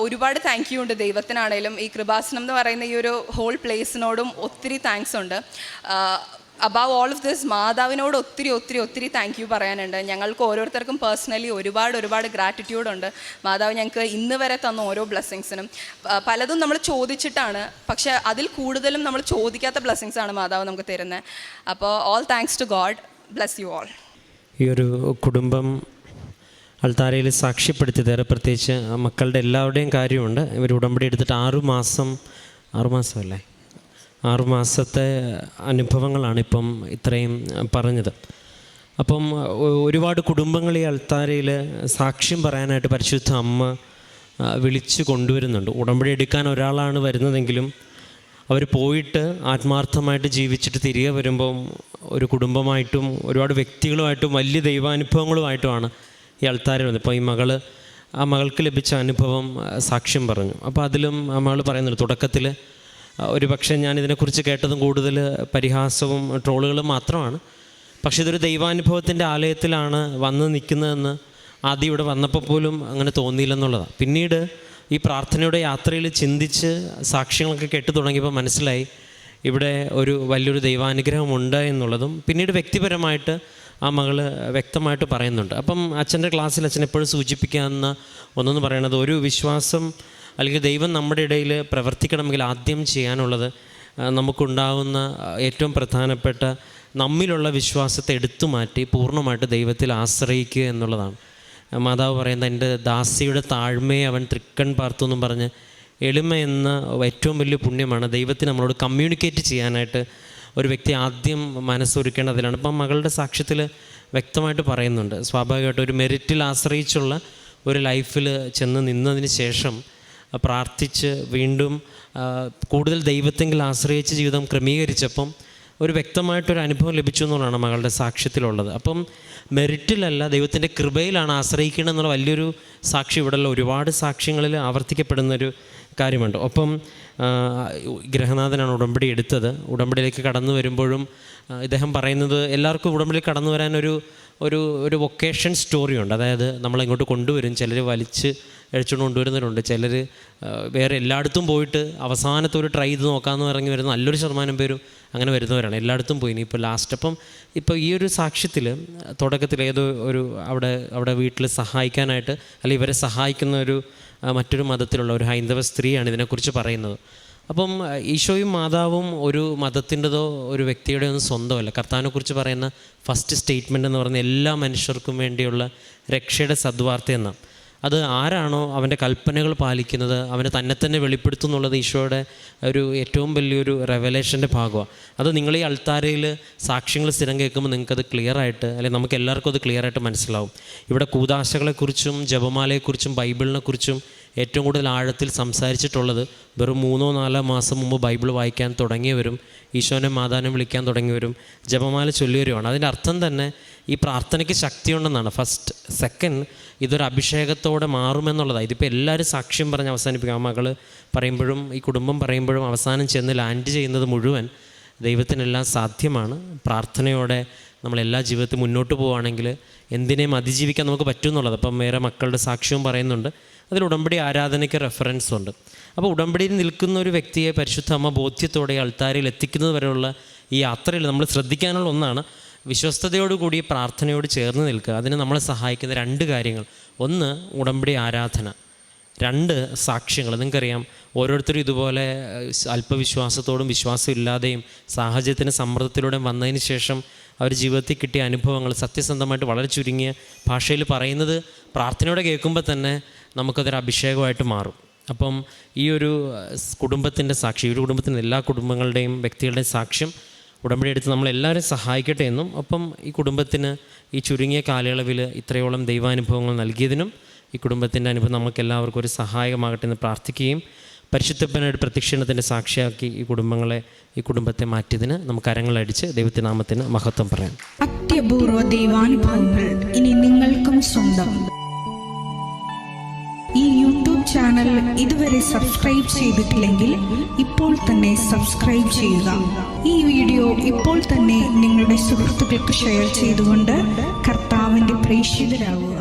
ഒരുപാട് താങ്ക് യു ഉണ്ട് ദൈവത്തിനാണേലും ഈ കൃപാസനം എന്ന് പറയുന്ന ഈ ഒരു ഹോൾ പ്ലേസിനോടും ഒത്തിരി താങ്ക്സ് ഉണ്ട്. അബവ് ഓൾ ഓഫ് ദിസ് മാതാവിനോട് ഒത്തിരി ഒത്തിരി ഒത്തിരി താങ്ക് യു പറയാനുണ്ട്. ഞങ്ങൾക്ക് ഓരോരുത്തർക്കും പേഴ്സണലി ഒരുപാട് ഗ്രാറ്റിറ്റ്യൂഡുണ്ട്. മാതാവ് ഞങ്ങൾക്ക് ഇന്ന് വരെ തന്ന ഓരോ ബ്ലെസ്സിങ്സിനും. പലതും നമ്മൾ ചോദിച്ചിട്ടാണ്, പക്ഷേ അതിൽ കൂടുതലും നമ്മൾ ചോദിക്കാത്ത ബ്ലെസ്സിങ്സാണ് മാതാവ് നമുക്ക് തരുന്നത്. അപ്പോൾ all thanks to God. Bless you all. ഈ ഒരു കുടുംബം അൾത്താരയിൽ സാക്ഷ്യപ്പെടുത്തിയത്, പ്രത്യേകിച്ച് മക്കളുടെ എല്ലാവരുടെയും കാര്യമുണ്ട്. ഇവർ ഉടമ്പടി എടുത്തിട്ട് 6 മാസമല്ലേ 6 മാസത്തെ അനുഭവങ്ങളാണ് ഇപ്പം ഇത്രയും പറഞ്ഞത്. അപ്പം ഒരുപാട് കുടുംബങ്ങൾ ഈ അൾത്താരയിൽ സാക്ഷ്യം പറയാനായിട്ട് പരിശുദ്ധ അമ്മ വിളിച്ചു കൊണ്ടുവരുന്നുണ്ട്. ഉടമ്പടി എടുക്കാൻ ഒരാളാണ് വരുന്നതെങ്കിലും അവർ പോയിട്ട് ആത്മാർത്ഥമായിട്ട് ജീവിച്ചിട്ട് തിരികെ വരുമ്പം ഒരു കുടുംബമായിട്ടും ഒരുപാട് വ്യക്തികളുമായിട്ടും വലിയ ദൈവാനുഭവങ്ങളുമായിട്ടുമാണ് ഈ അൾത്താരയിൽ വന്നത്. ഇപ്പോൾ ഈ മകൾക്ക് ലഭിച്ച അനുഭവം സാക്ഷ്യം പറഞ്ഞു. അപ്പോൾ അതിലും ആ മകൾ പറയുന്നുണ്ട്, തുടക്കത്തിൽ ഒരു പക്ഷേ ഞാനിതിനെക്കുറിച്ച് കേട്ടതും കൂടുതൽ പരിഹാസവും ട്രോളുകളും മാത്രമാണ്, പക്ഷേ ഇതൊരു ദൈവാനുഭവത്തിൻ്റെ ആലയത്തിലാണ് വന്ന് നിൽക്കുന്നതെന്ന് ആദ്യം ഇവിടെ വന്നപ്പോൾ പോലും അങ്ങനെ തോന്നിയില്ലെന്നുള്ളതാണ്. പിന്നീട് ഈ പ്രാർത്ഥനയുടെ യാത്രയിൽ ചിന്തിച്ച് സാക്ഷ്യങ്ങളൊക്കെ കേട്ടു തുടങ്ങിയപ്പോൾ മനസ്സിലായി ഇവിടെ ഒരു വലിയൊരു ദൈവാനുഗ്രഹമുണ്ട് എന്നുള്ളതും. പിന്നീട് വ്യക്തിപരമായിട്ട് ആ മകൾ വ്യക്തമായിട്ട് പറയുന്നുണ്ട്. അപ്പം അച്ഛൻ്റെ ക്ലാസ്സിൽ അച്ഛൻ എപ്പോഴും സൂചിപ്പിക്കാവുന്ന ഒന്നെന്ന് പറയുന്നത്, ഒരു വിശ്വാസം അല്ലെങ്കിൽ ദൈവം നമ്മുടെ ഇടയിൽ പ്രവർത്തിക്കണമെങ്കിൽ ആദ്യം ചെയ്യാനുള്ളത് നമുക്കുണ്ടാകുന്ന ഏറ്റവും പ്രധാനപ്പെട്ട നമ്മിലുള്ള വിശ്വാസത്തെ എടുത്തു മാറ്റി പൂർണ്ണമായിട്ട് ദൈവത്തിൽ ആശ്രയിക്കുക എന്നുള്ളതാണ്. മാതാവ് പറയുന്നത്, എൻ്റെ ദാസിയുടെ താഴ്മയെ അവൻ തൃക്കൺ പാർത്തു എന്നും പറഞ്ഞ്, എളിമ എന്ന ഏറ്റവും വലിയ പുണ്യമാണ്. ദൈവത്തിന് നമ്മളോട് കമ്മ്യൂണിക്കേറ്റ് ചെയ്യാനായിട്ട് ഒരു വ്യക്തി ആദ്യം മനസ്സൊരുക്കേണ്ടതിലാണ്. ഇപ്പം മകളുടെ സാക്ഷ്യത്തിൽ വ്യക്തമായിട്ട് പറയുന്നുണ്ട്, സ്വാഭാവികമായിട്ട് ഒരു മെറിറ്റിൽ ആശ്രയിച്ചുള്ള ഒരു ലൈഫിൽ ചെന്ന് നിന്നതിന് ശേഷം പ്രാർത്ഥിച്ച് വീണ്ടും കൂടുതൽ ദൈവത്തെങ്കിൽ ആശ്രയിച്ച് ജീവിതം ക്രമീകരിച്ചപ്പം ഒരു വ്യക്തമായിട്ടൊരു അനുഭവം ലഭിച്ചു എന്നുള്ളതാണ് മകളുടെ സാക്ഷ്യത്തിലുള്ളത്. അപ്പം മെറിറ്റിലല്ല, ദൈവത്തിൻ്റെ കൃപയിലാണ് ആശ്രയിക്കണം എന്നുള്ള വലിയൊരു സാക്ഷി ഇവിടെയുള്ള ഒരുപാട് സാക്ഷ്യങ്ങളിൽ ആവർത്തിക്കപ്പെടുന്നൊരു കാര്യമുണ്ട്. ഒപ്പം ഗൃഹനാഥനാണ് ഉടമ്പടി എടുത്തത്. ഉടമ്പടിയിലേക്ക് കടന്നു വരുമ്പോഴും ഇദ്ദേഹം പറയുന്നത്, എല്ലാവർക്കും ഉടമ്പടിയിൽ കടന്നു വരാൻ ഒരു വൊക്കേഷൻ സ്റ്റോറിയുണ്ട്. അതായത് നമ്മളിങ്ങോട്ട് കൊണ്ടുവരും, ചിലർ വലിച്ച് അഴിച്ചുകൊണ്ട് കൊണ്ടുവരുന്നവരുണ്ട്, ചിലർ വേറെ എല്ലായിടത്തും പോയിട്ട് അവസാനത്തെ ഒരു ട്രൈ ചെയ്ത് നോക്കാമെന്ന് ഇറങ്ങി വരുന്ന നല്ലൊരു ശതമാനം പേരും അങ്ങനെ വരുന്നവരാണ്. എല്ലായിടത്തും പോയി. ഇപ്പോൾ ലാസ്റ്റ് അപ്പം ഇപ്പോൾ ഈ ഒരു സാക്ഷ്യത്തിൽ തുടക്കത്തിൽ ഏതോ ഒരു അവിടെ വീട്ടിൽ സഹായിക്കാനായിട്ട് അല്ലെങ്കിൽ ഇവരെ സഹായിക്കുന്ന മറ്റൊരു മതത്തിലുള്ള ഒരു ഹൈന്ദവ സ്ത്രീയാണ് ഇതിനെക്കുറിച്ച് പറയുന്നത്. അപ്പം ഈശോയും മാതാവും ഒരു മതത്തിൻ്റെതോ ഒരു വ്യക്തിയുടെയോ ഒന്നും സ്വന്തമല്ല. കർത്താവിനെക്കുറിച്ച് പറയുന്ന ഫസ്റ്റ് സ്റ്റേറ്റ്മെൻ്റ് എന്ന് പറയുന്ന എല്ലാ മനുഷ്യർക്കും വേണ്ടിയുള്ള രക്ഷയുടെ സദ്വാർത്ത എന്നാണ്. അത് ആരാണോ അവൻ്റെ കൽപ്പനകൾ പാലിക്കുന്നത് അവനെ തന്നെ വെളിപ്പെടുത്തും എന്നുള്ളത് ഈശോയുടെ ഒരു ഏറ്റവും വലിയൊരു റെവലേഷൻ്റെ ഭാഗമാണ്. അത് നിങ്ങൾ ഈ അൾത്താരയിൽ സാക്ഷ്യങ്ങൾ സ്ഥിരം കേൾക്കുമ്പോൾ നിങ്ങൾക്കത് ക്ലിയറായിട്ട്, അല്ലെങ്കിൽ നമുക്ക് എല്ലാവർക്കും അത് ക്ലിയറായിട്ട് മനസ്സിലാവും. ഇവിടെ കൂദാശകളെക്കുറിച്ചും ജപമാലയെക്കുറിച്ചും ബൈബിളിനെക്കുറിച്ചും ഏറ്റവും കൂടുതൽ ആഴത്തിൽ സംസാരിച്ചിട്ടുള്ളത് വെറും 3-4 മാസം മുമ്പ് ബൈബിൾ വായിക്കാൻ തുടങ്ങിയവരും ഈശോനെ മാതാവിനെ വിളിക്കാൻ തുടങ്ങിയവരും ജപമാല ചൊല്ലിയവരുമാണ്. അതിൻ്റെ അർത്ഥം തന്നെ ഈ പ്രാർത്ഥനയ്ക്ക് ശക്തിയുണ്ടെന്നാണ്. ഫസ്റ്റ് സെക്കൻഡ്, ഇതൊരു അഭിഷേകത്തോടെ മാറുമെന്നുള്ളതാണ്. ഇതിപ്പോൾ എല്ലാവരും സാക്ഷ്യം പറഞ്ഞ് അവസാനിപ്പിക്കും. ആ മകൾ പറയുമ്പോഴും ഈ കുടുംബം പറയുമ്പോഴും അവസാനം ചെന്ന് ലാൻഡ് ചെയ്യുന്നത് മുഴുവൻ ദൈവത്തിനെല്ലാം സാധ്യമാണ്. പ്രാർത്ഥനയോടെ നമ്മളെല്ലാ ജീവിതത്തിൽ മുന്നോട്ട് പോവുകയാണെങ്കിൽ എന്തിനേയും അതിജീവിക്കാൻ നമുക്ക് പറ്റുമെന്നുള്ളത്. അപ്പം വേറെ മക്കളുടെ സാക്ഷ്യവും പറയുന്നുണ്ട്. അതിൽ ഉടമ്പടി ആരാധനയ്ക്ക് റെഫറൻസ് ഉണ്ട്. അപ്പോൾ ഉടമ്പടിയിൽ നിൽക്കുന്ന ഒരു വ്യക്തിയെ പരിശുദ്ധ അമ്മ ബോധ്യത്തോടെ അൾത്താരയിൽ എത്തിക്കുന്നത് വരെയുള്ള ഈ യാത്രയിൽ നമ്മൾ ശ്രദ്ധിക്കാനുള്ള ഒന്നാണ് വിശ്വസ്തയോടുകൂടി പ്രാർത്ഥനയോട് ചേർന്ന് നിൽക്കുക. അതിന് നമ്മളെ സഹായിക്കുന്ന 2 കാര്യങ്ങൾ. ഒന്ന്, ഉടമ്പടി ആരാധന. 2, സാക്ഷ്യങ്ങൾ. നിങ്ങൾക്കറിയാം, ഓരോരുത്തരും ഇതുപോലെ അല്പവിശ്വാസത്തോടും വിശ്വാസമില്ലാതെയും സാഹചര്യത്തിന് സമ്മർദ്ദത്തിലൂടെ വന്നതിന് ശേഷം അവർ ജീവിതത്തിൽ കിട്ടിയ അനുഭവങ്ങൾ സത്യസന്ധമായിട്ട് വളരെ ചുരുങ്ങിയ ഭാഷയിൽ പറയുന്നത് പ്രാർത്ഥനയോടെ കേൾക്കുമ്പോൾ തന്നെ നമുക്കതൊരു അഭിഷേകമായിട്ട് മാറും. അപ്പം ഈ ഒരു കുടുംബത്തിൻ്റെ സാക്ഷി, ഈ ഒരു കുടുംബത്തിൻ്റെ എല്ലാ കുടുംബങ്ങളുടെയും വ്യക്തികളുടെയും സാക്ഷ്യം ഉടമ്പടി എടുത്ത് നമ്മളെല്ലാവരും സഹായിക്കട്ടെ എന്നും, ഒപ്പം ഈ കുടുംബത്തിന് ഈ ചുരുങ്ങിയ കാലയളവിൽ ഇത്രയോളം ദൈവാനുഭവങ്ങൾ നൽകിയതിനും ഈ കുടുംബത്തിൻ്റെ അനുഭവം നമുക്ക് എല്ലാവർക്കും ഒരു സഹായകമാകട്ടെ എന്ന് പ്രാർത്ഥിക്കുകയും പരിശുദ്ധപ്പനയുടെ പ്രത്യക്ഷണത്തിൻ്റെ സാക്ഷിയാക്കി ഈ കുടുംബത്തെ മാറ്റിയതിന് നമുക്ക് കരങ്ങളടിച്ച് ദൈവത്തിൻ്റെ നാമത്തിന് മഹത്വം പറയാം. അത്യപൂർവ ദൈവാനുഭവങ്ങൾ ഇനി നിങ്ങൾക്കും സ്വന്തം. ഈ യൂട്യൂബ് ചാനൽ ഇതുവരെ സബ്സ്ക്രൈബ് ചെയ്തിട്ടില്ലെങ്കിൽ ഇപ്പോൾ തന്നെ സബ്സ്ക്രൈബ് ചെയ്യുക. ഈ വീഡിയോ ഇപ്പോൾ തന്നെ നിങ്ങളുടെ സുഹൃത്തുക്കൾക്ക് ഷെയർ ചെയ്തുകൊണ്ട് കർത്താവിൻ്റെ പ്രേക്ഷിതരാകുക.